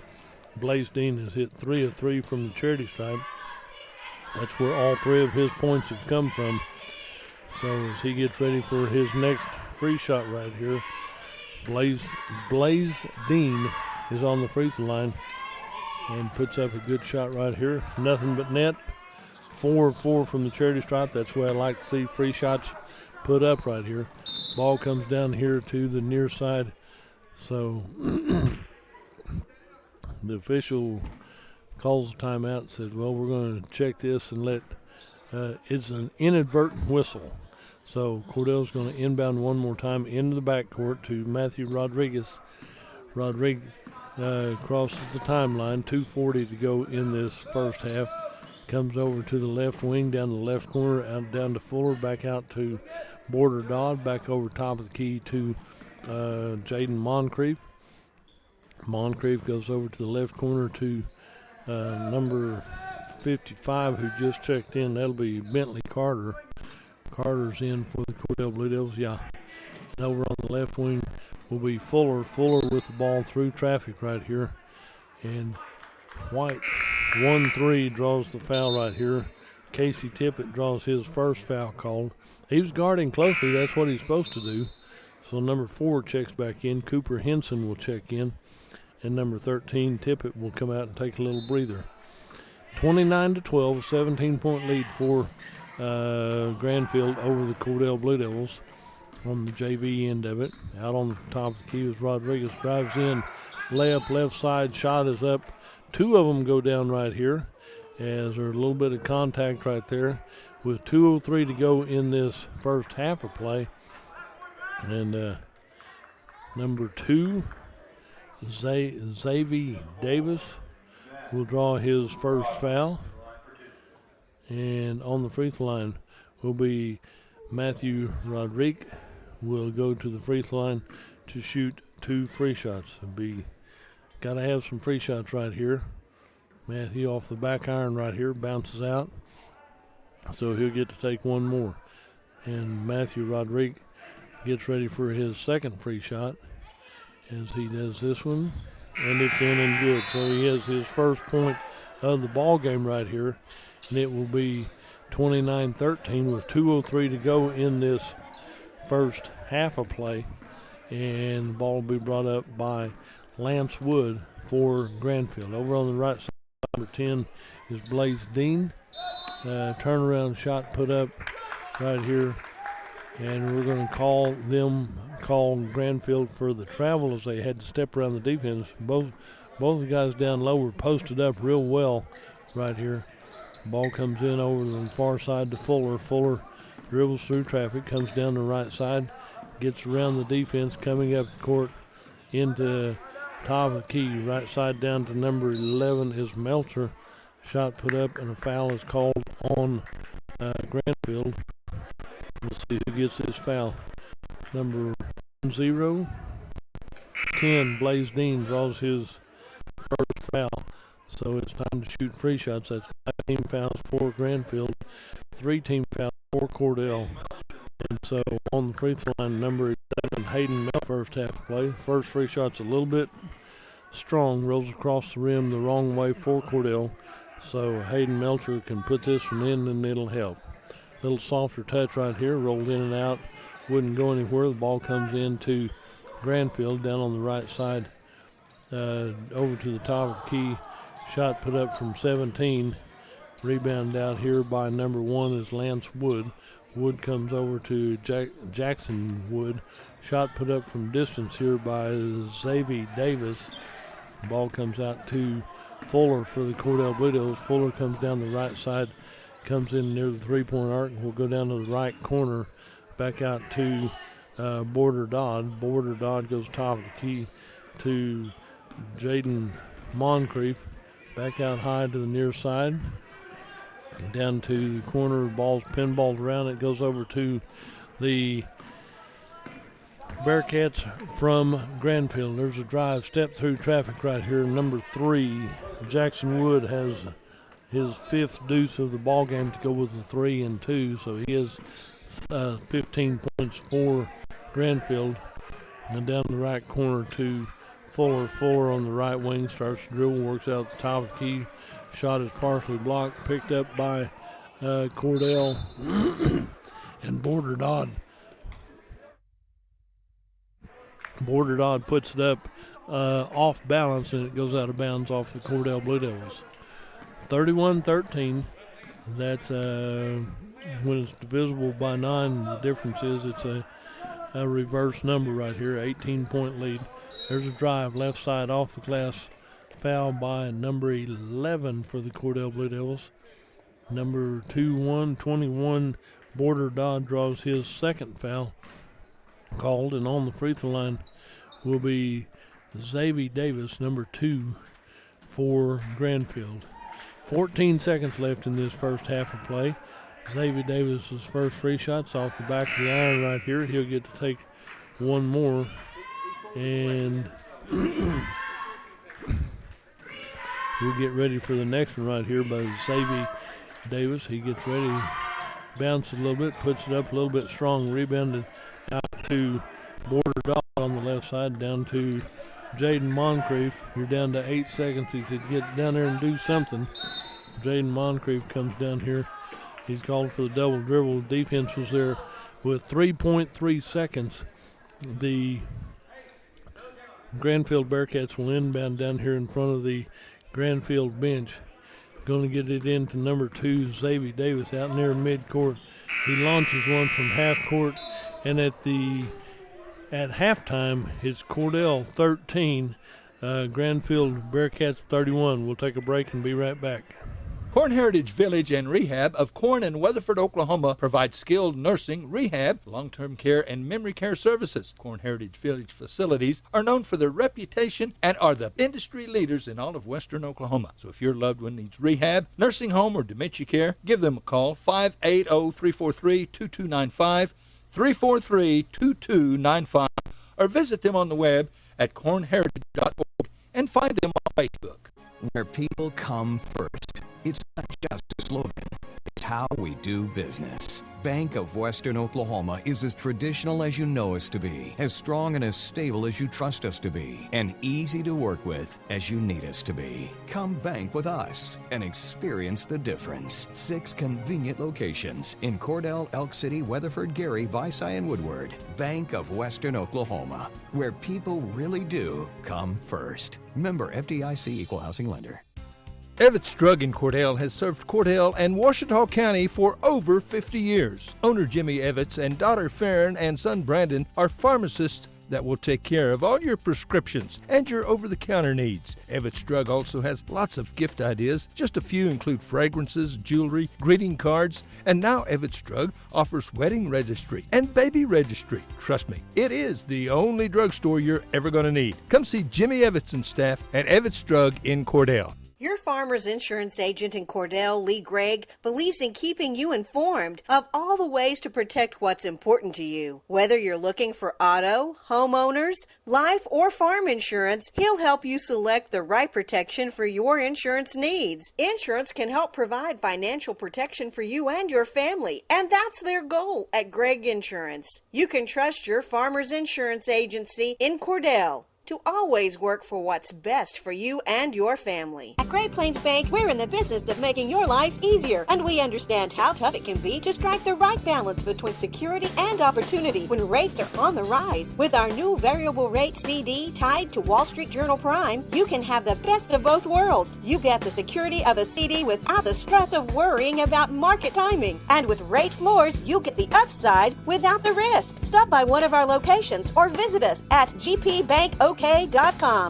Blaze Dean has hit 3 of 3 from the charity stripe. That's where all 3 of his points have come from. So as he gets ready for his next free shot right here, Blaze Dean is on the free throw line and puts up a good shot right here. Nothing but net. 4 of 4 from the charity stripe. That's where I like to see free shots put up right here. Ball comes down here to the near side. So the official calls a timeout and says, well, we're going to check this and let it's an inadvertent whistle. So Cordell's going to inbound one more time into the backcourt to Matthew Rodriguez. Rodriguez crosses the timeline. 2:40 to go in this first half. comes over to the left wing, down the left corner, out down to Fuller, back out to Border Dodd, back over top of the key to Jaden Moncrief. Moncrief goes over to the left corner to number 55, who just checked in. That'll be Bentley Carter. Carter's in for the Cordell Blue Devils, yeah. And over on the left wing will be Fuller. Fuller with the ball through traffic right here. And White, 1-3, draws the foul right here. Casey Tippett draws his first foul called. He was guarding closely. That's what he's supposed to do. So number 4 checks back in. Cooper Henson will check in. And number 13, Tippett, will come out and take a little breather. 29-12, a 17-point lead for Grandfield over the Cordell Blue Devils on the JV end of it. Out on the top of the key is Rodriguez. Drives in. Layup left side. Shot is up. 2 of them go down right here, as there's a little bit of contact right there with 2:03 to go in this first half of play. And number 2, Xavier Davis, will draw his first foul. And on the free throw line will be Matthew Rodriguez, will go to the free throw line to shoot 2 free shots. Got to have some free shots right here. Matthew off the back iron right here, bounces out. So he'll get to take one more. And Matthew Rodriguez gets ready for his second free shot as he does this one. And it's in and good. So he has his first point of the ball game right here. And it will be 29-13 with 2:03 to go in this first half of play. And the ball will be brought up by Lance Wood for Grandfield. Over on the right side, number 10 is Blaze Dean. Turnaround shot put up right here. And we're going to call Grandfield for the travel, as they had to step around the defense. Both the guys down low were posted up real well right here. Ball comes in over the far side to Fuller. Fuller dribbles through traffic, comes down the right side, gets around the defense, coming up the court into top of the key. Right side down to number 11 is Meltzer. Shot put up, and a foul is called on Grandfield. Let's see who gets this foul. Number 10, Blaze Dean, draws his first foul. So it's time to shoot free shots. That's 5 team fouls for Grandfield, 3 team fouls for Cordell. And so on the free throw line, number 11, Hayden Meltzer, first half of play. First free shot's a little bit strong, rolls across the rim the wrong way for Cordell. So Hayden Meltzer can put this one in, and it'll help. Little softer touch right here, rolled in and out, wouldn't go anywhere. The ball comes into Grandfield down on the right side, over to the top of the key. Shot put up from 17. Rebound out here by number 1 is Lance Wood. Wood comes over to Jackson Wood. Shot put up from distance here by Xavier Davis. Ball comes out to Fuller for the Cordell Blue Devils. Fuller comes down the right side, comes in near the three-point arc, and will go down to the right corner, back out to Border Dodd. Border Dodd goes top of the key to Jaden Moncrief. Back out high to the near side. Down to the corner, ball's pinballed around. It goes over to the Bearcats from Grandfield. There's a drive, step through traffic right here. Number 3, Jackson Wood, has his 5th deuce of the ball game to go with the 3 and 2. So he has 15 points for Grandfield. And down the right corner to Fuller. Fuller on the right wing starts to dribble, works out the top of the key. Shot is partially blocked, picked up by Cordell and Border Dodd. Border Dodd puts it up off balance, and it goes out of bounds off the Cordell Blue Devils. 31-13. That's when it's divisible by 9. The difference is it's a reverse number right here. 18-point lead. There's a drive left side off the glass. Foul by number 11 for the Cordell Blue Devils. Number 21, Border Dodd, draws his second foul called, and on the free throw line will be Xavier Davis, number 2 for Grandfield. 14 seconds left in this first half of play. Xavier Davis's first free shot's off the back of the iron right here. He'll get to take one more. And we'll get ready for the next one right here by Xavier Davis. He gets ready, bounces a little bit, puts it up a little bit strong, rebounded out to Border Dot on the left side, down to Jaden Moncrief. You're down to 8 seconds. He said, get down there and do something. Jaden Moncrief comes down here. He's called for the double dribble. Defense was there with 3.3 seconds. The Grandfield Bearcats will inbound down here in front of the Grandfield bench. Going to get it into number 2, Xavier Davis, out near midcourt. He launches one from half court, and at halftime, it's Cordell 13, Grandfield Bearcats 31. We'll take a break and be right back. Corn Heritage Village and Rehab of Corn and Weatherford, Oklahoma provides skilled nursing, rehab, long-term care, and memory care services. Corn Heritage Village facilities are known for their reputation and are the industry leaders in all of western Oklahoma. So if your loved one needs rehab, nursing home, or dementia care, give them a call, 580-343-2295, 343-2295, or visit them on the web at cornheritage.org and find them on Facebook. Where people come first. It's not just a slogan. It's how we do business. Bank of Western Oklahoma is as traditional as you know us to be, as strong and as stable as you trust us to be, and easy to work with as you need us to be. Come bank with us and experience the difference. 6 convenient locations in Cordell, Elk City, Weatherford, Gary, Visay, and Woodward. Bank of Western Oklahoma, where people really do come first. Member FDIC Equal Housing Lender. Evetts Drug in Cordell has served Cordell and Washita County for over 50 years. Owner Jimmy Evetts and daughter Farron and son Brandon are pharmacists that will take care of all your prescriptions and your over-the-counter needs. Evetts Drug also has lots of gift ideas. Just a few include fragrances, jewelry, greeting cards, and now Evetts Drug offers wedding registry and baby registry. Trust me, it is the only drugstore you're ever going to need. Come see Jimmy Evetts and staff at Evetts Drug in Cordell. Your Farmers Insurance agent in Cordell, Lee Gregg, believes in keeping you informed of all the ways to protect what's important to you. Whether you're looking for auto, homeowners, life, or farm insurance, he'll help you select the right protection for your insurance needs. Insurance can help provide financial protection for you and your family, and that's their goal at Gregg Insurance. You can trust your Farmers Insurance agency in Cordell to always work for what's best for you and your family. At Great Plains Bank, we're in the business of making your life easier, and we understand how tough it can be to strike the right balance between security and opportunity when rates are on the rise. With our new variable rate CD tied to Wall Street Journal Prime, you can have the best of both worlds. You get the security of a CD without the stress of worrying about market timing. And with rate floors, you get the upside without the risk. Stop by one of our locations or visit us at gpbankok.com.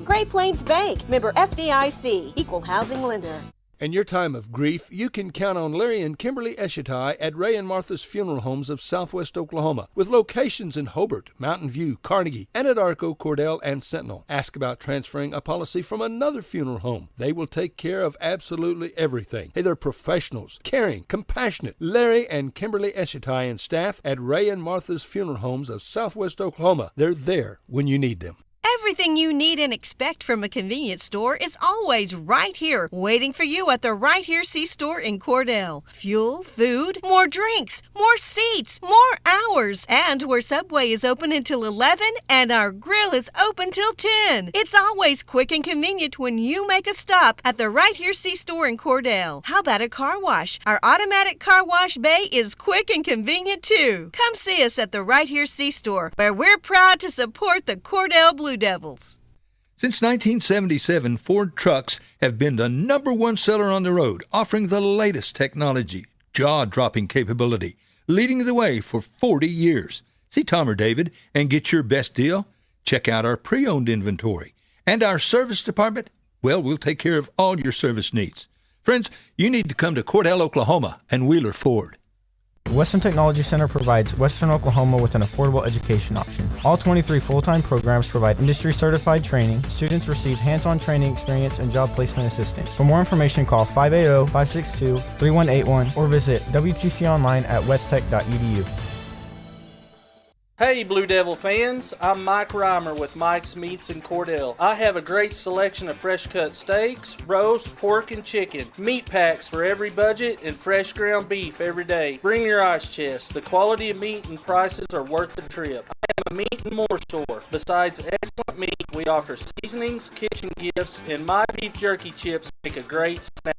Great Plains Bank, member FDIC, equal housing lender. In your time of grief, you can count on Larry and Kimberly Eshetai at Ray and Martha's Funeral Homes of Southwest Oklahoma, with locations in Hobart, Mountain View, Carnegie, Anadarko, Cordell, and Sentinel. Ask about transferring a policy from another funeral home. They will take care of absolutely everything. Hey, they're professionals, caring, compassionate. Larry and Kimberly Eshetai and staff at Ray and Martha's Funeral Homes of Southwest Oklahoma. They're there when you need them. Everything you need and expect from a convenience store is always right here, waiting for you at the Right Here C-Store in Cordell. Fuel, food, more drinks, more seats, more hours, and where Subway is open until 11 and our grill is open till 10. It's always quick and convenient when you make a stop at the Right Here C-Store in Cordell. How about a car wash? Our automatic car wash bay is quick and convenient too. Come see us at the Right Here C-Store, where we're proud to support the Cordell Blue Devils. Since 1977, Ford trucks have been the #1 seller on the road, offering the latest technology, jaw-dropping capability, leading the way for 40 years. See Tom or David and get your best deal? Check out our pre-owned inventory. And our service department? Well, we'll take care of all your service needs. Friends, you need to come to Cordell, Oklahoma and Wheeler Ford. Western Technology Center provides Western Oklahoma with an affordable education option. All 23 full-time programs provide industry-certified training. Students receive hands-on training experience and job placement assistance. For more information, call 580-562-3181 or visit WTC online at westtech.edu. Hey Blue Devil fans, I'm Mike Reimer with Mike's Meats in Cordell. I have a great selection of fresh cut steaks, roast, pork, and chicken. Meat packs for every budget and fresh ground beef every day. Bring your ice chest. The quality of meat and prices are worth the trip. I am a meat and more store. Besides excellent meat, we offer seasonings, kitchen gifts, and my beef jerky chips make a great snack.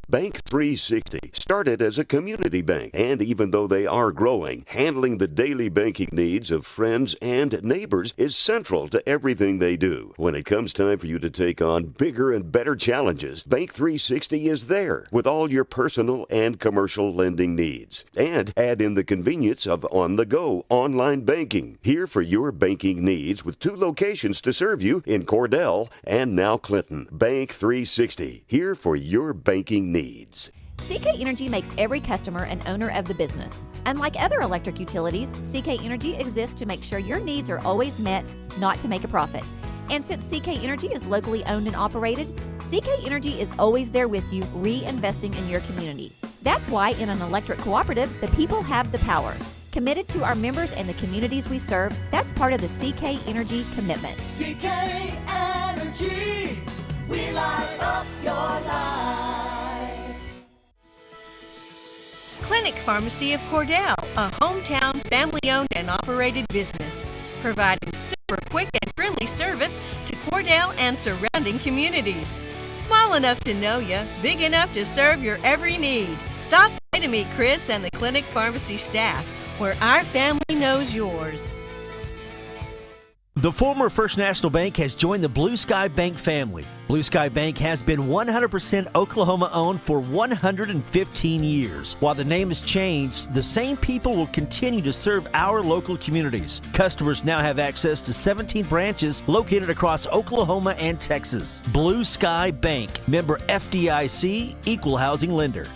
Bank 360 started as a community bank, and even though they are growing, handling the daily banking needs of friends and neighbors is central to everything they do. When it comes time for you to take on bigger and better challenges, Bank 360 is there with all your personal and commercial lending needs. And add in the convenience of on-the-go online banking. Here for your banking needs with 2 locations to serve you in Cordell and now Clinton. Bank 360, here for your banking needs. CK Energy makes every customer an owner of the business. Unlike other electric utilities, CK Energy exists to make sure your needs are always met, not to make a profit. And since CK Energy is locally owned and operated, CK Energy is always there with you, reinvesting in your community. That's why in an electric cooperative, the people have the power. Committed to our members and the communities we serve, that's part of the CK Energy commitment. CK Energy, we light up your life. Clinic Pharmacy of Cordell, a hometown family-owned and operated business, providing super quick and friendly service to Cordell and surrounding communities. Small enough to know you, big enough to serve your every need. Stop by to meet Chris and the Clinic Pharmacy staff, where our family knows yours. The former First National Bank has joined the Blue Sky Bank family. Blue Sky Bank has been 100% Oklahoma-owned for 115 years. While the name has changed, the same people will continue to serve our local communities. Customers now have access to 17 branches located across Oklahoma and Texas. Blue Sky Bank, member FDIC, equal housing lender.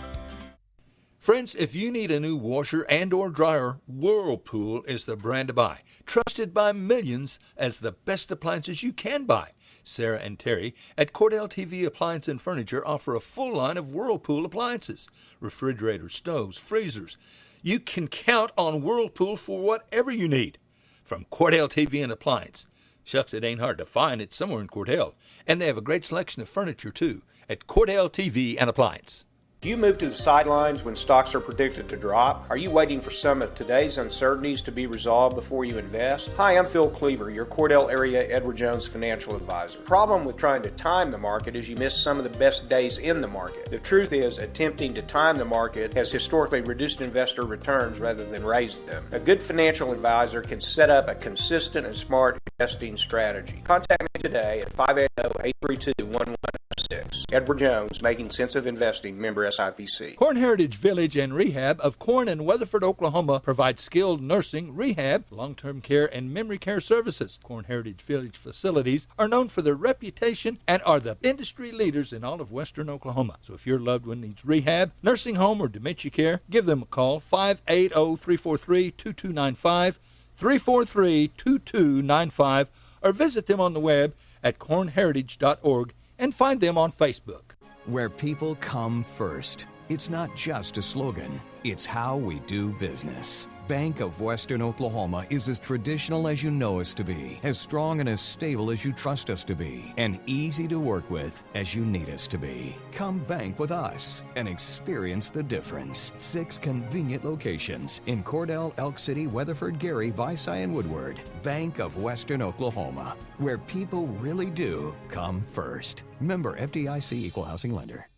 Friends, if you need a new washer and or dryer, Whirlpool is the brand to buy. Trusted by millions as the best appliances you can buy. Sarah and Terry at Cordell TV Appliance and Furniture offer a full line of Whirlpool appliances. Refrigerators, stoves, freezers. You can count on Whirlpool for whatever you need. From Cordell TV and Appliance. Shucks, it ain't hard to find. It's somewhere in Cordell. And they have a great selection of furniture, too, at Cordell TV and Appliance. Do you move to the sidelines when stocks are predicted to drop? Are you waiting for some of today's uncertainties to be resolved before you invest? Hi, I'm Phil Cleaver, your Cordell area Edward Jones financial advisor. The problem with trying to time the market is you miss some of the best days in the market. The truth is, attempting to time the market has historically reduced investor returns rather than raised them. A good financial advisor can set up a consistent and smart investing strategy. Contact me today at 580-832-1106. Edward Jones, Making Sense of Investing, member SIPC. Corn Heritage Village and Rehab of Corn and Weatherford, Oklahoma provides skilled nursing, rehab, long-term care, and memory care services. Corn Heritage Village facilities are known for their reputation and are the industry leaders in all of western Oklahoma. So if your loved one needs rehab, nursing home, or dementia care, give them a call, 580-343-2295, 343-2295, or visit them on the web at cornheritage.org and find them on Facebook. Where people come first. It's not just a slogan, it's how we do business. Bank of Western Oklahoma is as traditional as you know us to be, as strong and as stable as you trust us to be, and easy to work with as you need us to be. Come bank with us and experience the difference. 6 convenient locations in Cordell, Elk City, Weatherford, Gary, Visay, and Woodward. Bank of Western Oklahoma, where people really do come first. Member FDIC, equal housing lender.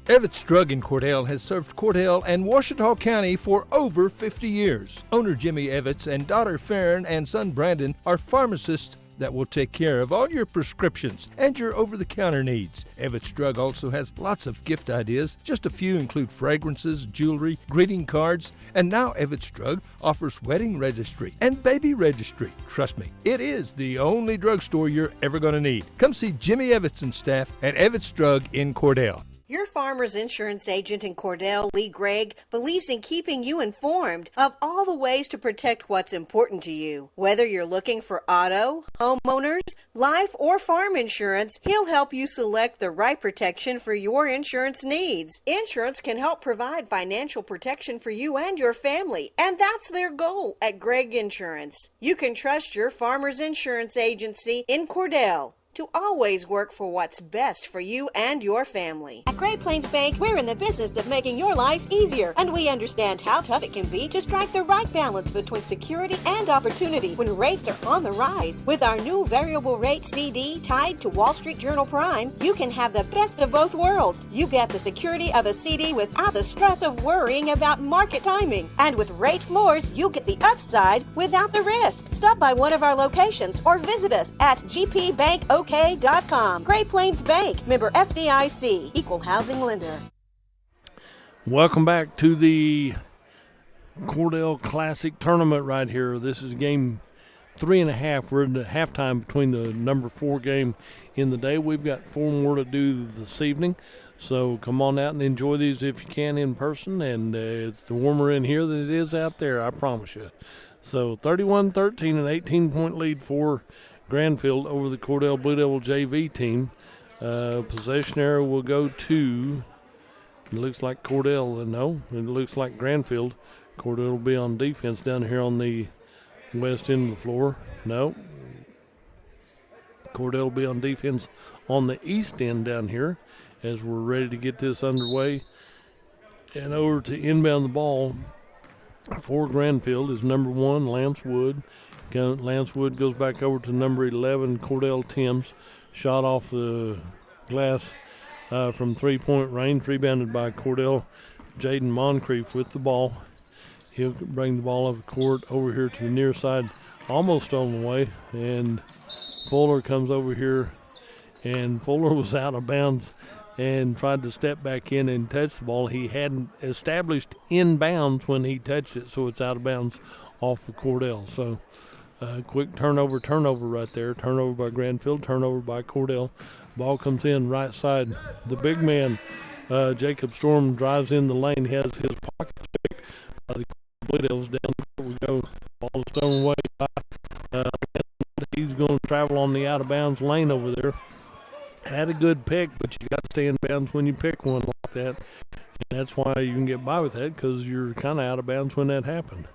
Evetts Drug in Cordell has served Cordell and Washita County for over 50 years. Owner Jimmy Evetts and daughter Farron and son Brandon are pharmacists that will take care of all your prescriptions and your over-the-counter needs. Evetts Drug also has lots of gift ideas. Just a few include fragrances, jewelry, greeting cards, and now Evetts Drug offers wedding registry and baby registry. Trust me, it is the only drugstore you're ever going to need. Come see Jimmy Evetts and staff at Evetts Drug in Cordell. Your Farmer's Insurance agent in Cordell, Lee Gregg, believes in keeping you informed of all the ways to protect what's important to you. Whether you're looking for auto, homeowners, life, or farm insurance, he'll help you select the right protection for your insurance needs. Insurance can help provide financial protection for you and your family, and that's their goal at Gregg Insurance. You can trust your Farmer's Insurance agency in Cordell to always work for what's best for you and your family. At Great Plains Bank, we're in the business of making your life easier, and we understand how tough it can be to strike the right balance between security and opportunity when rates are on the rise. With our new variable rate CD tied to Wall Street Journal Prime, you can have the best of both worlds. You get the security of a CD without the stress of worrying about market timing. And with rate floors, you get the upside without the risk. Stop by one of our locations or visit us at gpbankok.com. Great Plains Bank, member FDIC, equal housing lender. Welcome back to the Cordell Classic Tournament right here. This is game 3.5. We're in the halftime between the number 4 game in the day. We've got 4 more to do this evening. So come on out and enjoy these if you can in person. And it's warmer in here than it is out there, I promise you. So 31-13, an 18-point lead for Grandfield over the Cordell Blue Devil JV team. Possession arrow will go to, it looks like Cordell. No, it looks like Grandfield. Cordell will be on defense down here on the west end of the floor. No. Cordell will be on defense on the east end down here as we're ready to get this underway. And over to inbound the ball for Grandfield is number 1, Lance Wood. Lance Wood goes back over to number 11, Cordell Timms. Shot off the glass from three-point range, rebounded by Cordell. Jaden Moncrief with the ball. He'll bring the ball up the court over here to the near side, almost on the way. And Fuller comes over here, and Fuller was out of bounds and tried to step back in and touch the ball. He hadn't established in bounds when he touched it, so it's out of bounds off of Cordell. So quick turnover right there. Turnover by Grandfield, turnover by Cordell. Ball comes in right side. The big man, Jacob Storm, drives in the lane. He has his pockets picked by the Blue Devils. Down there we go. Ball is thrown away by he's going to travel on the out-of-bounds lane over there. Had a good pick, but you got to stay in bounds when you pick one like that. And that's why you can get by with that, because you're kind of out of bounds when that happened.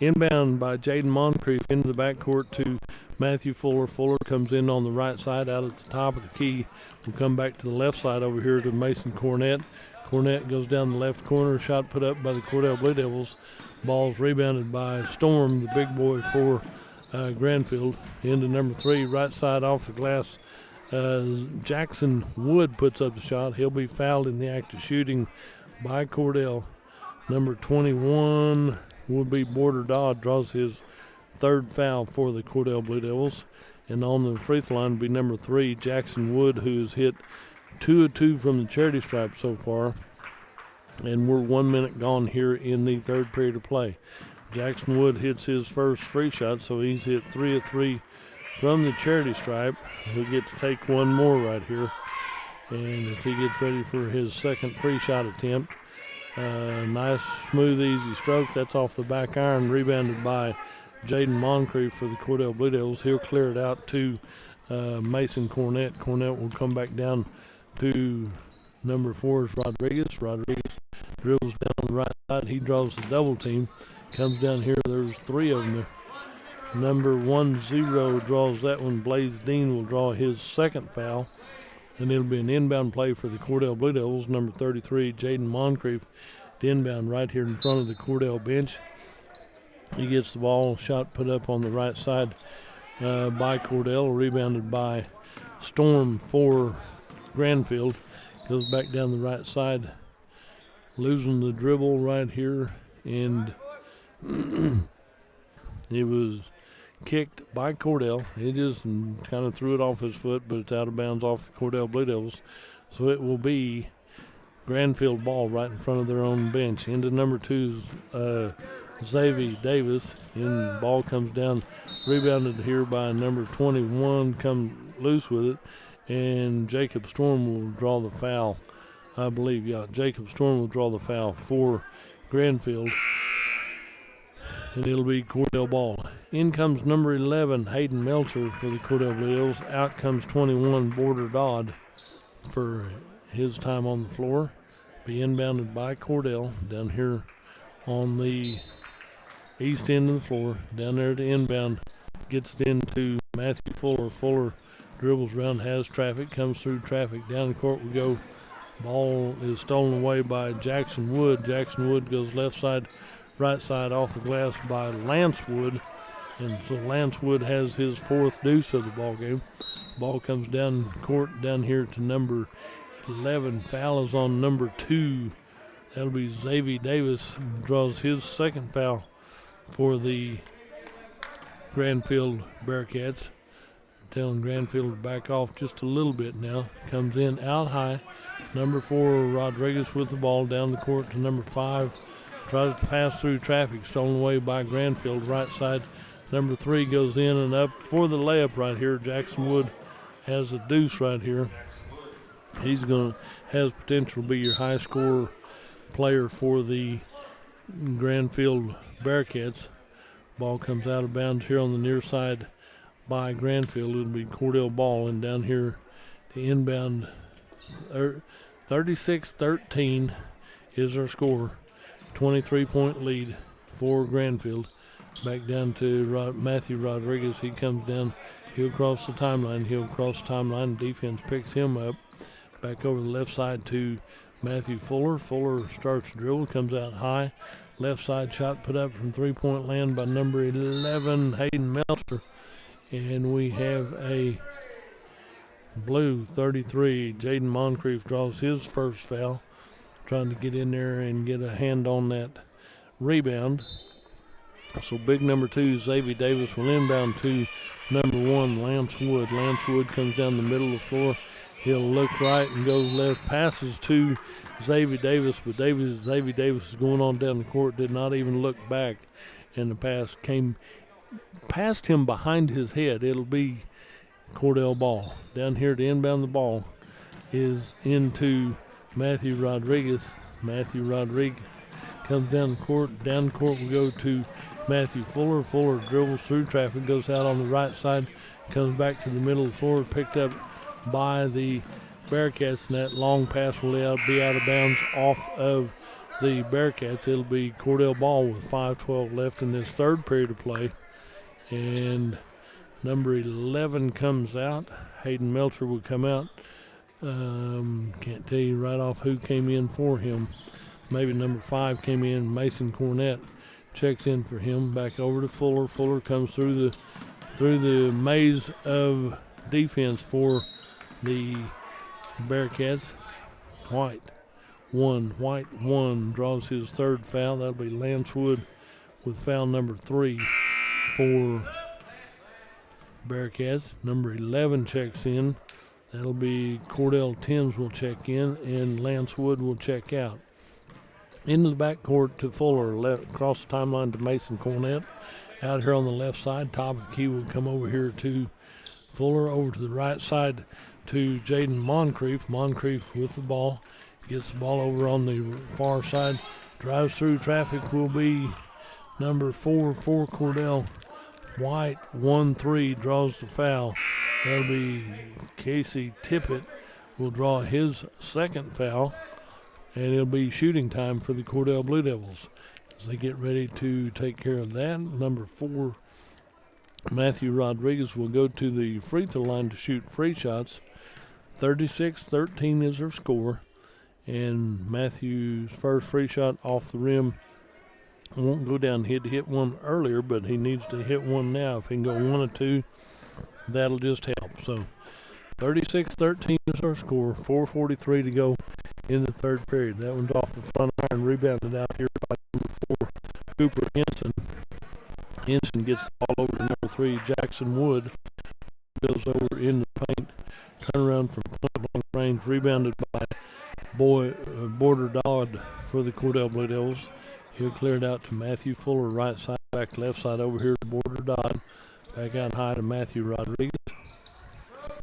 Inbound by Jaden Moncrief into the backcourt to Matthew Fuller. Fuller comes in on the right side out at the top of the key. We'll come back to the left side over here to Mason Cornett. Cornett goes down the left corner. Shot put up by the Cordell Blue Devils. Ball's rebounded by Storm, the big boy for Grandfield. Into number 3, right side off the glass. Jackson Wood puts up the shot. He'll be fouled in the act of shooting by Cordell. Number 21 would be Border Dodd, draws his 3rd foul for the Cordell Blue Devils. And on the free throw line would be number 3, Jackson Wood, who's hit 2 of 2 from the charity stripe so far. And we're 1 minute gone here in the 3rd period of play. Jackson Wood hits his first free shot, so he's hit 3 of 3 from the charity stripe. He'll get to take one more right here. And as he gets ready for his 2nd free shot attempt, nice, smooth, easy stroke. That's off the back iron, rebounded by Jaden Moncrief for the Cordell Blue Devils. He'll clear it out to Mason Cornett. Cornett will come back down to number 4 is Rodriguez. Rodriguez dribbles down the right side. He draws the double team. Comes down here. There's 3 of them there. Number 10 draws that one. Blaze Dean will draw his 2nd foul. And it'll be an inbound play for the Cordell Blue Devils. Number 33, Jaden Moncrief, the inbound right here in front of the Cordell bench. He gets the ball, shot put up on the right side by Cordell, rebounded by Storm for Grandfield. Goes back down the right side, losing the dribble right here, and it was kicked by Cordell. He just kind of threw it off his foot, but it's out of bounds off the Cordell Blue Devils. So it will be Grandfield ball right in front of their own bench. Into number 2 Xavier Davis, and the ball comes down, rebounded here by number 21, come loose with it, and Jacob Storm will draw the foul I believe. Yeah, Jacob Storm will draw the foul for Grandfield. And it'll be Cordell ball. In comes number 11, Hayden Melcher for the Cordell Blue Devils. Out comes 21, Border Dodd for his time on the floor. Be inbounded by Cordell down here on the east end of the floor. Down there to inbound. Gets it into Matthew Fuller. Fuller dribbles around, has traffic, comes through traffic. Down the court we go. Ball is stolen away by Jackson Wood. Jackson Wood goes left side, right side off the glass by Lance Wood. And so Lance Wood has his fourth deuce of the ball game. Ball comes down court down here to number 11. Foul is on number 2. That'll be Xavier Davis. Draws his second foul for the Grandfield Bearcats. Telling Grandfield to back off just a little bit now. Comes in out high. Number 4, Rodriguez with the ball down the court to number 5. Tries to pass through traffic. Stolen away by Grandfield. Right side. Number 3 goes in and up for the layup right here. Jackson Wood has a deuce right here. He's going to has potential to be your high scorer player for the Grandfield Bearcats. Ball comes out of bounds here on the near side by Grandfield. It'll be Cordell ball, and down here to inbound 36-13 is our score. 23-point lead for Grandfield. Back down to Matthew Rodriguez. He comes down. He'll cross the timeline. Defense picks him up. Back over the left side to Matthew Fuller. Fuller starts to dribble, comes out high. Left side shot put up from three-point land by number 11, Hayden Melcher. And we have a blue 33. Jaden Moncrief draws his first foul, trying to get in there and get a hand on that rebound. So big number 2, Xavier Davis, will inbound to number 1, Lance Wood. Lance Wood comes down the middle of the floor. He'll look right and goes left, passes to Xavier Davis, but Xavier Davis is going on down the court, did not even look back, and the pass came past him behind his head. It'll be Cordell ball. Down here to inbound the ball is into Matthew Rodriguez. Matthew Rodriguez comes down the court. Down the court we go to Matthew Fuller. Fuller dribbles through traffic, goes out on the right side, comes back to the middle of the floor, picked up by the Bearcats, and that long pass will be out of bounds off of the Bearcats. It'll be Cordell ball with 5:12 left in this third period of play. And number 11 comes out. Hayden Melcher will come out. Can't tell you right off who came in for him. Maybe number 5 came in. Mason Cornett checks in for him. Back over to Fuller. Fuller comes through the maze of defense for the Bearcats. White 1 draws his third foul. That'll be Lance Wood with foul number 3 for Bearcats. Number 11 checks in. That'll be Cordell Timms will check in, and Lance Wood will check out. Into the backcourt to Fuller, across the timeline to Mason Cornett. Out here on the left side, top of the key will come over here to Fuller. Over to the right side to Jaden Moncrief. Moncrief with the ball. Gets the ball over on the far side. Drives through traffic will be number 4 for Cordell. White 1-3 draws the foul. That'll be Casey Tippett will draw his second foul. And it'll be shooting time for the Cordell Blue Devils as they get ready to take care of that. Number 4, Matthew Rodriguez, will go to the free throw line to shoot free shots. 36-13 is their score. And Matthew's first free shot off the rim won't go down. He had to hit one earlier, but he needs to hit one now. If he can go 1 or 2, that'll just help. So 36-13 is our score. 4:43 to go in the third period. That one's off the front iron, rebounded out here by number 4, Cooper Henson. Henson gets the ball over to number 3, Jackson Wood. Goes over in the paint. Turnaround from point-blank range, rebounded by Border Dodd for the Cordell Blue Devils. He'll clear it out to Matthew Fuller, right side, back left side over here to Border Dodd. Back out high to Matthew Rodriguez.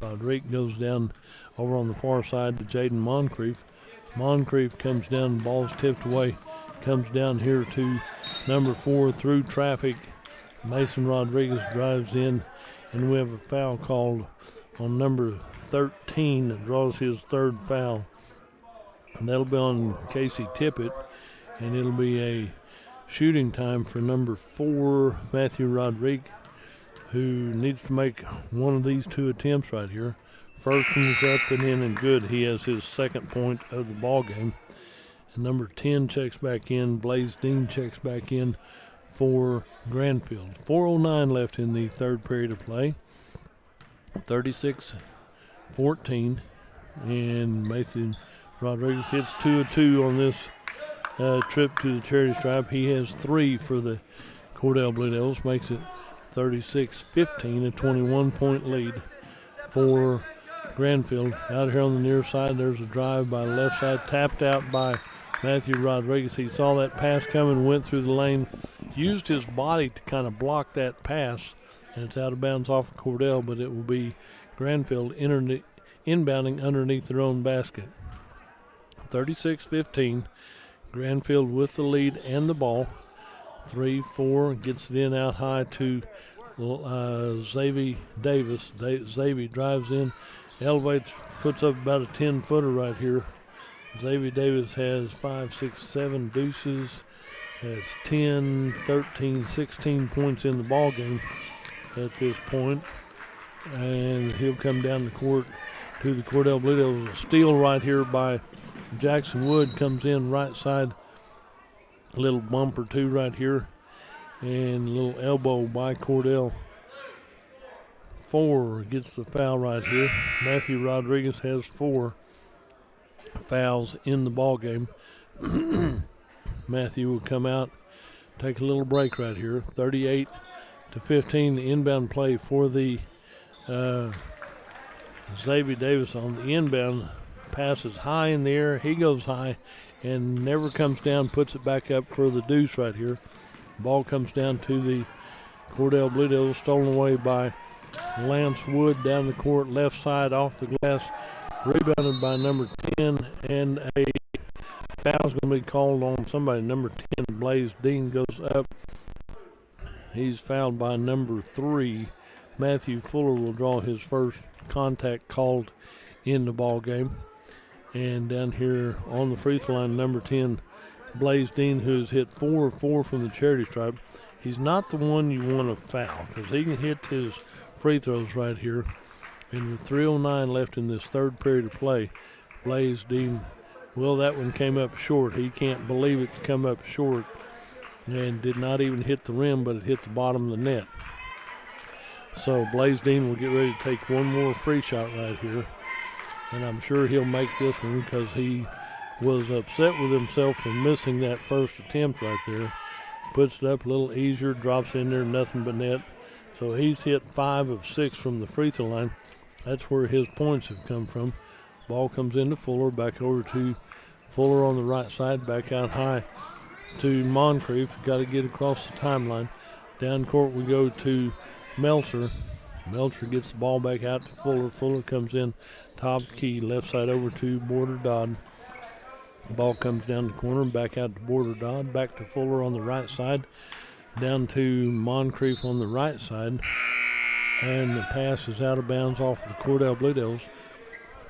Rodriguez goes down over on the far side to Jaden Moncrief. Moncrief comes down, the ball's tipped away, comes down here to number 4 through traffic. Mason Rodriguez drives in, and we have a foul called on number 13 that draws his third foul. And that'll be on Casey Tippett, and it'll be a shooting time for number 4, Matthew Rodriguez, who needs to make one of these 2 attempts right here. First one's up and in and good. He has his second point of the ball game. And number 10 checks back in. Blaze Dean checks back in for Grandfield. 4:09 left in the third period of play. 36-14. And Matthew Rodriguez hits 2 of 2 on this trip to the charity stripe. He has 3 for the Cordell Blue Devils. Makes it 36-15, a 21-point lead for Grandfield. Out here on the near side, there's a drive by the left side, tapped out by Matthew Rodriguez. He saw that pass coming, went through the lane, used his body to kind of block that pass, and it's out of bounds off of Cordell, but it will be Grandfield inbounding underneath their own basket. 36-15, Grandfield with the lead and the ball. 3-4, gets it in out high to Xavier Davis. Xavier drives in, elevates, puts up about a 10-footer right here. Xavier Davis has 5, 6, 7 deuces, has 10, 13, 16 points in the ball game at this point. And he'll come down the court to the Cordell Blue Devils. A steal right here by Jackson Wood, comes in right side. A little bump or 2 right here, and a little elbow by Cordell. 4 gets the foul right here. Matthew Rodriguez has 4 fouls in the ball game. Matthew will come out, take a little break right here. 38-15, the inbound play for the Xavier Davis on the inbound. Passes high in the air. He goes high and never comes down, puts it back up for the deuce right here. Ball comes down to the Cordell Blue Devils, stolen away by Lance Wood down the court, left side off the glass, rebounded by number 10, and a foul's going to be called on somebody. Number 10, Blaze Dean, goes up. He's fouled by number 3. Matthew Fuller will draw his first contact called in the ball game. And down here on the free throw line, number 10, Blaze Dean, who has hit 4 of 4 from the charity stripe. He's not the one you want to foul because he can hit his free throws right here. And with 3:09 left in this third period of play, Blaze Dean, well, that one came up short. He can't believe it to come up short and did not even hit the rim, but it hit the bottom of the net. So Blaze Dean will get ready to take one more free shot right here. And I'm sure he'll make this one because he was upset with himself for missing that first attempt right there. Puts it up a little easier, drops in there, nothing but net. So he's hit 5 of 6 from the free throw line. That's where his points have come from. Ball comes into Fuller, back over to Fuller on the right side, back out high to Moncrief. Got to get across the timeline. Down court we go to Meltzer. Meltzer gets the ball back out to Fuller. Fuller comes in top key, left side over to Border Dodd. The ball comes down the corner, back out to Border Dodd, back to Fuller on the right side, down to Moncrief on the right side, and the pass is out of bounds off of the Cordell Blue Devils.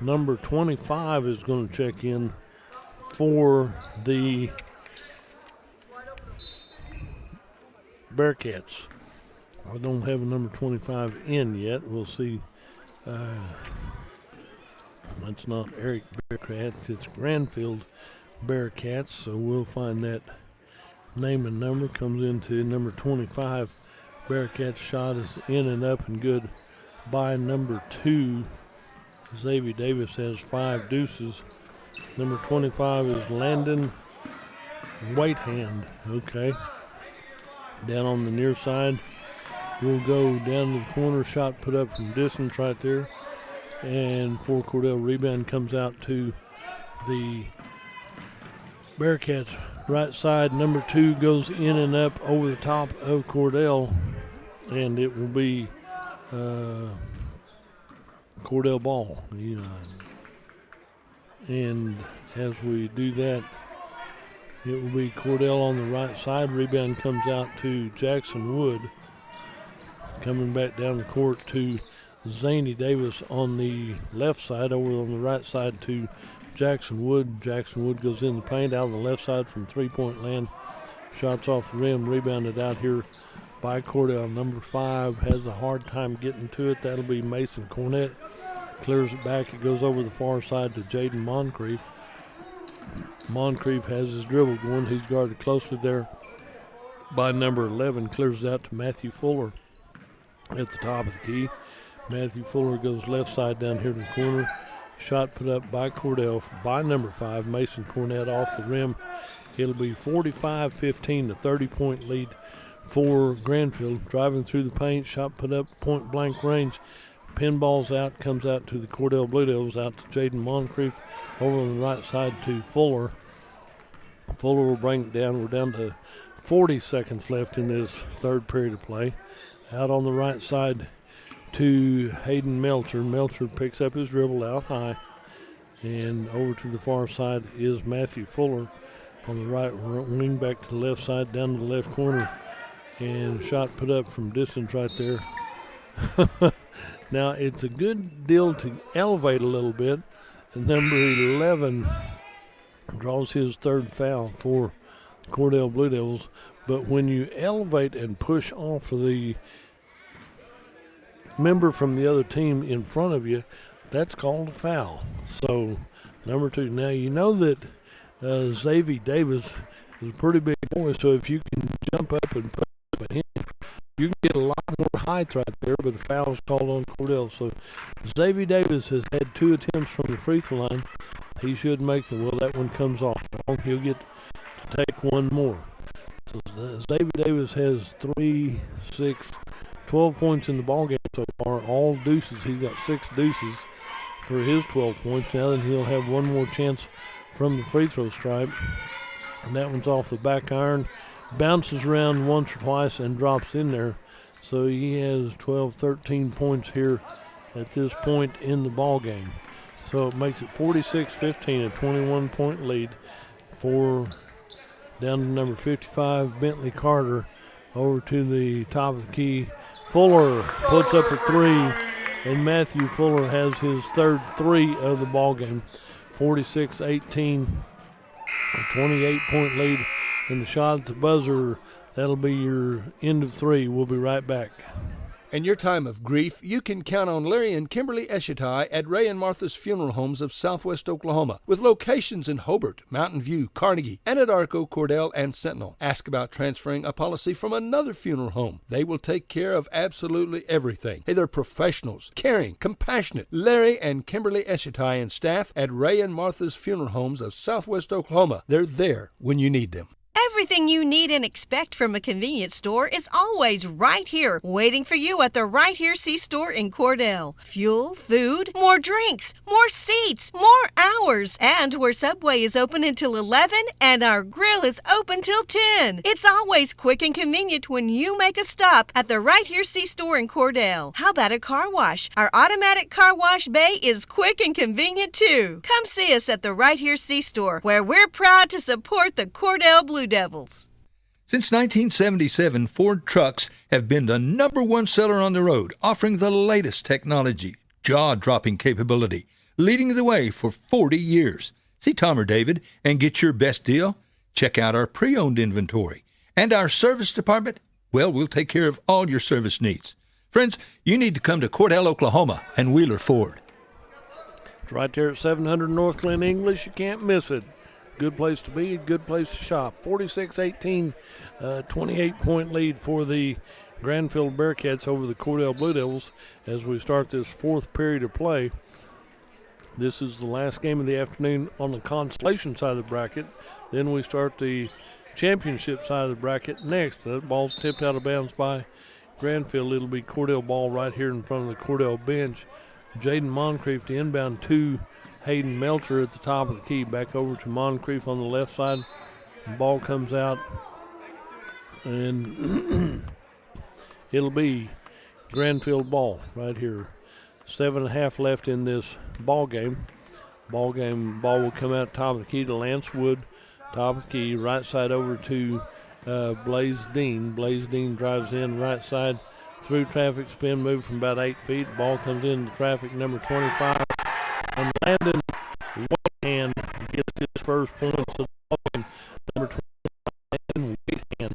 Number 25 is going to check in for the Bearcats. I don't have a number 25 in yet. We'll see. It's not Eric Bearcats. It's Grandfield Bearcats. So we'll find that name and number. Comes into number 25. Bearcats shot is in and up and good by number 2. Xavier Davis has 5 deuces. Number 25 is Landon Whitehand. Okay. Down on the near side. We'll go down to the corner, shot put up from distance right there. And for Cordell, rebound comes out to the Bearcats right side. Number 2 goes in and up over the top of Cordell. And it will be Cordell ball. And as we do that, it will be Cordell on the right side. Rebound comes out to Jackson Wood. Coming back down the court to Zany Davis on the left side. Over on the right side to Jackson Wood. Jackson Wood goes in the paint out on the left side from three-point land. Shots off the rim, rebounded out here by Cordell. Number 5 has a hard time getting to it. That'll be Mason Cornett. Clears it back. It goes over the far side to Jaden Moncrief. Moncrief has his dribble going. He's guarded closely there by number 11. Clears it out to Matthew Fuller at the top of the key. Matthew Fuller goes left side down here to the corner. Shot put up by Cordell by number 5, Mason Cornett off the rim. It'll be 45-15, the 30-point lead for Grandfield. Driving through the paint, shot put up point blank range. Pinball's out, comes out to the Cordell Blue Devils, out to Jaden Moncrief. Over on the right side to Fuller. Fuller will bring it down. We're down to 40 seconds left in this third period of play. Out on the right side to Hayden Melcher. Melcher picks up his dribble out high. And over to the far side is Matthew Fuller on the right wing, back to the left side, down to the left corner. And shot put up from distance right there. Now, it's a good deal to elevate a little bit. And number 11 draws his third foul for Cordell Blue Devils. But when you elevate and push off of the member from the other team in front of you, that's called a foul. So, number 2. Now, you know that Xavier Davis is a pretty big boy, so if you can jump up and put up at him, you can get a lot more height right there, but a foul is called on Cordell. So, Xavier Davis has had 2 attempts from the free throw line. He should make them. Well, that one comes off. He'll get to take one more. So, Xavier Davis has 12 points in the ballgame so far, all deuces. He's got 6 deuces for his 12 points. Now then he'll have one more chance from the free throw stripe. And that one's off the back iron. Bounces around once or twice and drops in there. So he has 12, 13 points here at this point in the ballgame. So it makes it 46-15, a 21-point lead for down to number 55, Bentley Carter. Over to the top of the key. Fuller puts up a 3, and Matthew Fuller has his third 3 of the ballgame. 46-18, a 28-point lead. And the shot at the buzzer, that'll be your end of 3. We'll be right back. In your time of grief, you can count on Larry and Kimberly Eshitai at Ray and Martha's Funeral Homes of Southwest Oklahoma, with locations in Hobart, Mountain View, Carnegie, Anadarko, Cordell, and Sentinel. Ask about transferring a policy from another funeral home. They will take care of absolutely everything. Hey, they're professionals, caring, compassionate. Larry and Kimberly Eshitai and staff at Ray and Martha's Funeral Homes of Southwest Oklahoma. They're there when you need them. Everything you need and expect from a convenience store is always right here, waiting for you at the Right Here C-Store in Cordell. Fuel, food, more drinks, more seats, more hours, and where Subway is open until 11 and our grill is open till 10. It's always quick and convenient when you make a stop at the Right Here C-Store in Cordell. How about a car wash? Our automatic car wash bay is quick and convenient too. Come see us at the Right Here C-Store, where we're proud to support the Cordell Blue Devils. Since 1977, Ford trucks have been the #1 seller on the road, offering the latest technology, jaw-dropping capability, leading the way for 40 years. See Tom or David and get your best deal? Check out our pre-owned inventory. And our service department? Well, we'll take care of all your service needs. Friends, you need to come to Cordell, Oklahoma and Wheeler Ford. It's right there at 700 North Glen English. You can't miss it. Good place to be, good place to shop. 46-18, 28-point lead for the Grandfield Bearcats over the Cordell Blue Devils as we start this 4th period of play. This is the last game of the afternoon on the consolation side of the bracket. Then we start the championship side of the bracket next. That ball's tipped out of bounds by Grandfield. It'll be Cordell ball right here in front of the Cordell bench. Jaden Moncrief to inbound to Hayden Melcher at the top of the key. Back over to Moncrief on the left side. The ball comes out, and it'll be Grandfield ball right here. 7.5 left in this ball game. Ball will come out top of the key to Lance Wood. Top of the key, right side over to Blaze Dean. Blaze Dean drives in right side through traffic, spin move from about 8 feet. Ball comes into traffic, number 25. And Landon Whitehand gets his first point. So number 25, Landon Whitehand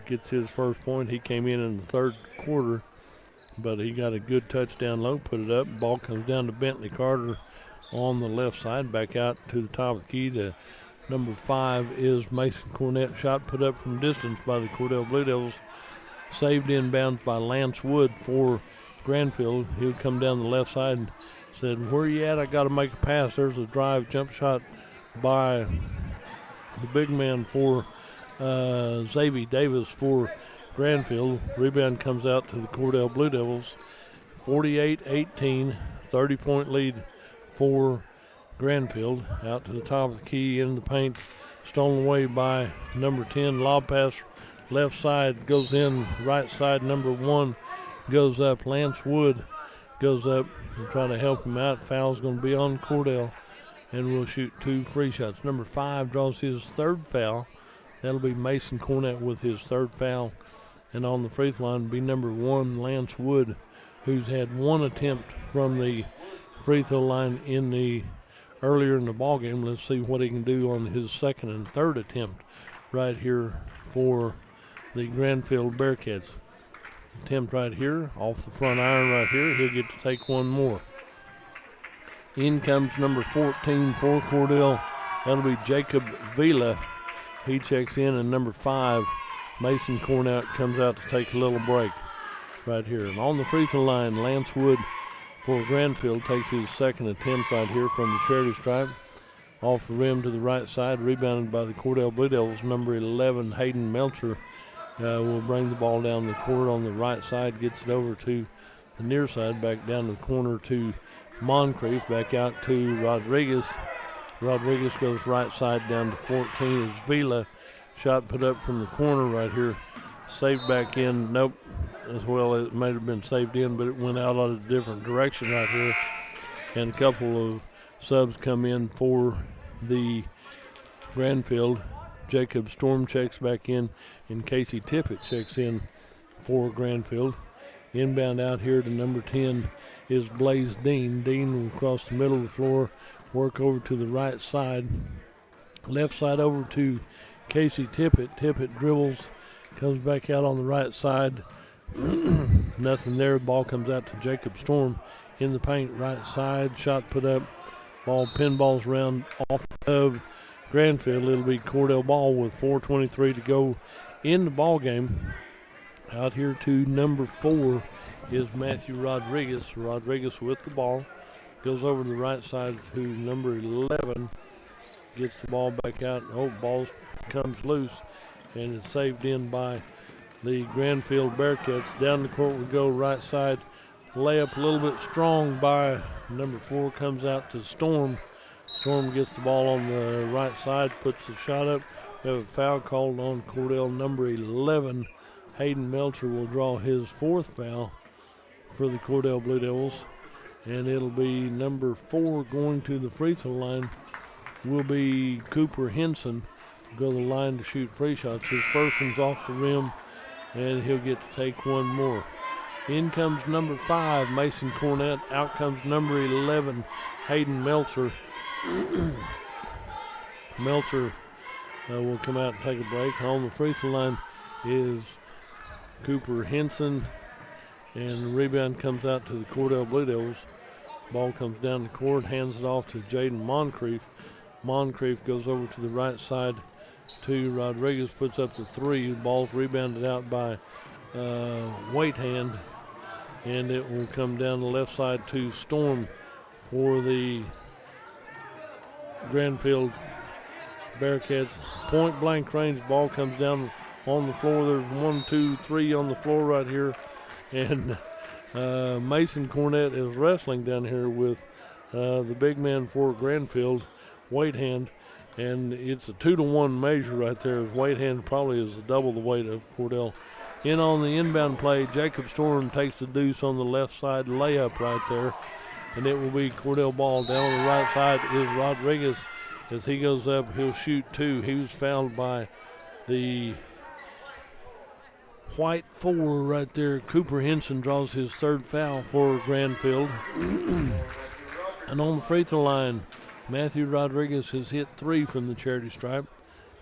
gets his first point. He came in the third quarter, but he got a good touchdown low, put it up. Ball comes down to Bentley Carter on the left side, back out to the top of the key to number 5 is Mason Cornett. Shot put up from distance by the Cordell Blue Devils. Saved inbounds by Lance Wood for Grandfield. He'll come down the left side and said, "Where you at? I got to make a pass." There's a drive jump shot by the big man for Xavier Davis for Grandfield. Rebound comes out to the Cordell Blue Devils. 48-18, 30-point lead for Grandfield. Out to the top of the key, in the paint, stolen away by number 10. Lob pass left side, goes in right side. Number 1 goes up. Lance Wood goes up and try to help him out. Foul's going to be on Cordell, and we'll shoot 2 free shots. Number 5 draws his third foul. That'll be Mason Cornett with his third foul. And on the free throw line will be number 1, Lance Wood, who's had 1 attempt from the free throw line earlier in the ball game. Let's see what he can do on his second and third attempt right here for the Grandfield Bearcats. Attempt right here, off the front iron right here. He'll get to take one more. In comes number 14 for Cordell. That'll be Jacob Vila. He checks in, and number 5, Mason Cornett, comes out to take a little break right here. And on the free throw line, Lance Wood for Grandfield takes his second attempt right here from the charity stripe. Off the rim to the right side, rebounded by the Cordell Blue Devils. Number 11, Hayden Melcher, will bring the ball down the court on the right side, gets it over to the near side, back down the corner to Moncrief, back out to Rodriguez. Rodriguez goes right side down to 14 as Vila. Shot put up from the corner right here. Saved back in. Nope. As well, it might have been saved in, but it went out on a different direction right here. And a couple of subs come in for the Grandfield. Jacob Storm checks back in, and Casey Tippett checks in for Grandfield. Inbound out here to number 10 is Blaze Dean. Dean will cross the middle of the floor, work over to the right side. Left side over to Casey Tippett. Tippett dribbles, comes back out on the right side. Nothing there. Ball comes out to Jacob Storm in the paint, right side. Shot put up. Ball pinballs around off of Grandfield. It'll be Cordell ball with 4:23 to go in the ball game. Out here to number 4 is Matthew Rodriguez. Rodriguez with the ball. Goes over to the right side to number 11. Gets the ball back out. Oh, ball comes loose, and it's saved in by the Grandfield Bearcats. Down the court we go, right side. Layup a little bit strong by number 4. Comes out to Storm. Storm gets the ball on the right side, puts the shot up. We have a foul called on Cordell. Number 11, Hayden Melcher, will draw his 4th foul for the Cordell Blue Devils. And it'll be number 4 going to the free throw line will be Cooper Henson. Go to the line to shoot free shots. His first one's off the rim, and he'll get to take one more. In comes number 5, Mason Cornett. Out comes number 11, Hayden Melcher. Melcher will come out and take a break. On the free throw line is Cooper Henson, and the rebound comes out to the Cordell Blue Devils. Ball comes down the court, hands it off to Jaden Moncrief. Moncrief goes over to the right side to Rodriguez, puts up the 3. The ball's rebounded out by Whitehand, and it will come down the left side to Storm for the Grandfield Bearcats. Point blank range, ball comes down on the floor. There's 1, 2, 3 on the floor right here, and Mason Cornett is wrestling down here with the big man for Grandfield, Whitehand, and it's a 2-to-1 measure right there, as Whitehand probably is double the weight of Cordell. In on the inbound play, Jacob Storm takes the deuce on the left side layup right there. and it will be Cordell ball. Down on the right side is Rodriguez. As he goes up, he'll shoot 2. He was fouled by the white 4 right there. Cooper Henson draws his 3rd foul for Grandfield. And on the free throw line, Matthew Rodriguez has hit 3 from the charity stripe.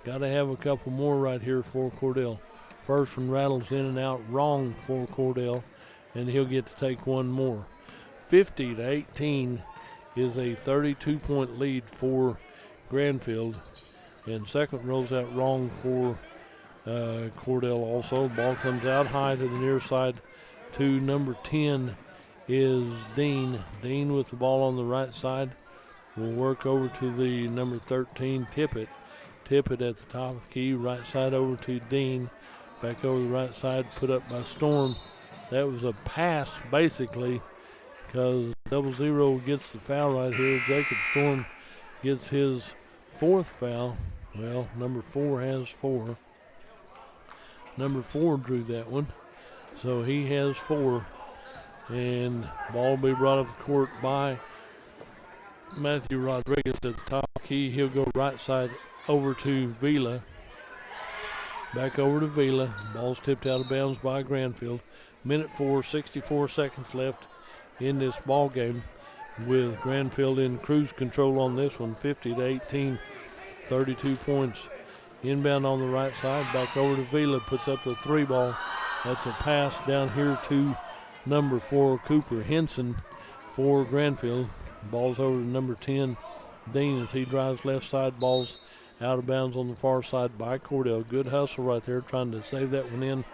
Got to have a couple more right here for Cordell. First one rattles in and out wrong for Cordell, and he'll get to take one more. 50-18 is a 32-point lead for Grandfield, and second rolls out wrong for Cordell also. Ball comes out high to the near side to number 10 is Dean. Dean with the ball on the right side will work over to the number 13, Tippett. Tippett at the top of the key, right side over to Dean. Back over the right side, put up by Storm. That was a pass, basically, because 00 gets the foul right here. Jacob Storm gets his 4th foul. Well, number 4 has 4. Number 4 drew that one, so he has 4. And ball will be brought up the court by Matthew Rodriguez at the top of the key. He'll go right side over to Vila. Back over to Vila. Ball's tipped out of bounds by Grandfield. Minute 4, 64 seconds left in this ball game, with Grandfield in cruise control on this one, 50-18, 32 points. Inbound on the right side, back over to Vila, puts up the 3 ball. That's a pass down here to number 4, Cooper Henson for Grandfield. Ball's over to number 10, Dean, as he drives left side. Ball's out of bounds on the far side by Cordell. Good hustle right there, trying to save that one in.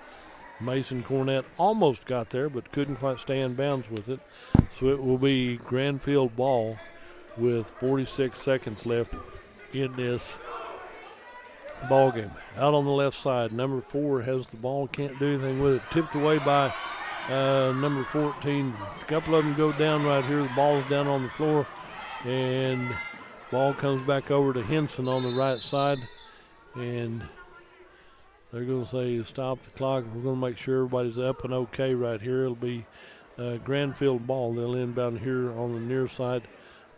Mason Cornett almost got there, but couldn't quite stay in bounds with it. So it will be Grandfield ball with 46 seconds left in this ball game. Out on the left side, number 4 has the ball, can't do anything with it. Tipped away by number 14. A couple of them go down right here. The ball's down on the floor, and ball comes back over to Henson on the right side, and they're going to say stop the clock. We're going to make sure everybody's up and okay right here. It'll be Grandfield ball. They'll inbound here on the near side.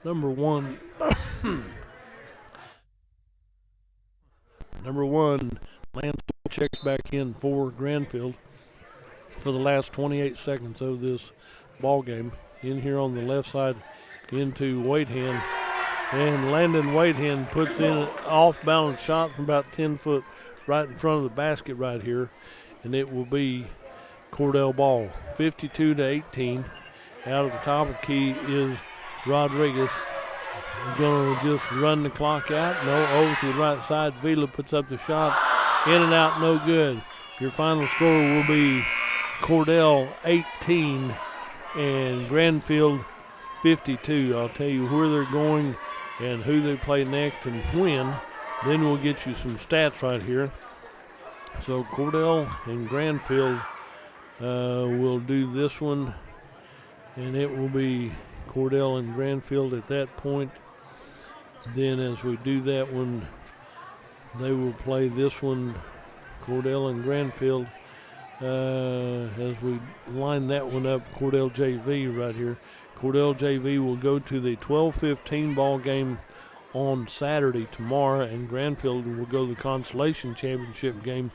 Number 1, Lance checks back in for Grandfield for the last 28 seconds of this ball game. In here on the left side into Whitehan. And Landon Whitehan puts in an off-balance shot from about 10 foot right in front of the basket right here. And it will be Cordell ball. 52-18. Out of the top of the key is Rodriguez. Going to just run the clock out. No, over to the right side. Vila puts up the shot. In and out, no good. Your final score will be Cordell 18 and Grandfield 52. I'll tell you where they're going and who they play next and when. Then we'll get you some stats right here. So Cordell and Grandfield will do this one, and it will be Cordell and Grandfield at that point. Then as we do that one, they will play this one, Cordell and Grandfield. As we line that one up, Cordell JV right here. Cordell JV will go to the 12-15 ball game on Saturday tomorrow, and Grandfield will go to the Consolation Championship game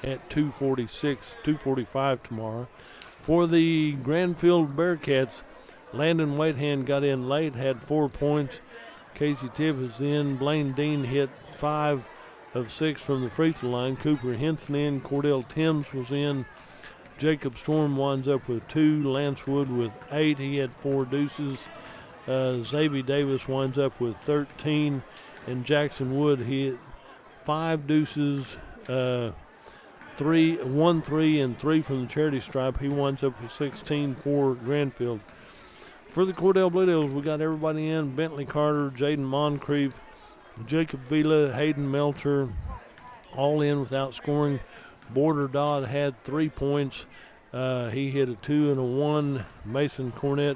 at 2:45 tomorrow. For the Grandfield Bearcats, Landon Whitehan got in late, had 4 points. Casey Tipp is in. Blaine Dean hit 5 of 6 from the free throw line. Cooper Henson in. Cordell Timms was in. Jacob Storm winds up with 2. Lance Wood with 8. He had 4 deuces. Xavier Davis winds up with 13. And Jackson Wood hit 5 deuces, 1 3 and 3 from the charity stripe. He winds up with 16 for Grandfield. For the Cordell Blue Devils, we got everybody in. Bentley Carter, Jaden Moncrief, Jacob Vila, Hayden Melcher, all in without scoring. Border Dodd had 3 points. He hit a 2 and a 1. Mason Cornett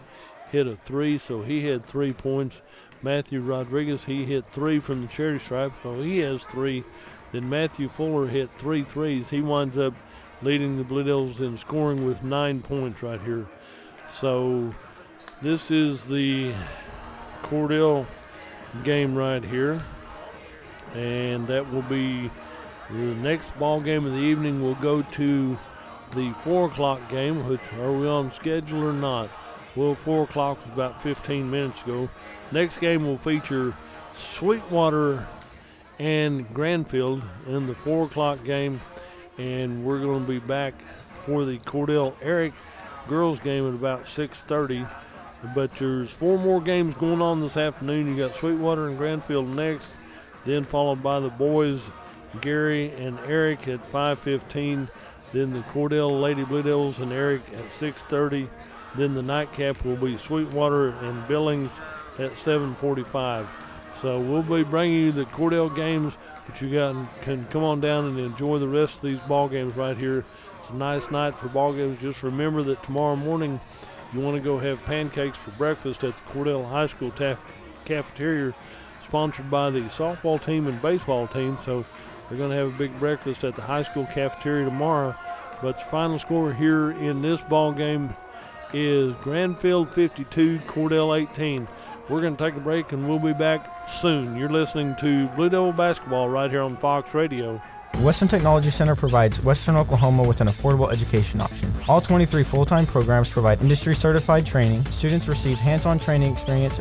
hit a 3, so he had 3 points. Matthew Rodriguez, he hit 3 from the charity stripe, so he has 3. Then Matthew Fuller hit 3 threes. He winds up leading the Blue Devils in scoring with 9 points right here. So This is the Cordell game right here, and that will be the next ball game of the evening. Will go to the 4 o'clock game, which are we on schedule or not? Well, 4 o'clock was about 15 minutes ago. Next game will feature Sweetwater and Grandfield in the 4 o'clock game, and we're going to be back for the Cordell Eric girls game at about 6:30. But there's 4 more games going on this afternoon. You got Sweetwater and Grandfield next, then followed by the boys, Gary and Eric at 5:15. Then the Cordell Lady Blue Devils and Eric at 6:30. Then the nightcap will be Sweetwater and Billings at 7:45. So we'll be bringing you the Cordell games, but you can come on down and enjoy the rest of these ball games right here. It's a nice night for ball games. Just remember that tomorrow morning you want to go have pancakes for breakfast at the Cordell High School cafeteria, sponsored by the softball team and baseball team. So they're going to have a big breakfast at the high school cafeteria tomorrow. But the final score here in this ball game is Grandfield 52, Cordell 18. We're going to take a break, and we'll be back soon. You're listening to Blue Devil Basketball right here on Fox Radio. The Western Technology Center provides Western Oklahoma with an affordable education option. All 23 full-time programs provide industry-certified training. Students receive hands-on training experience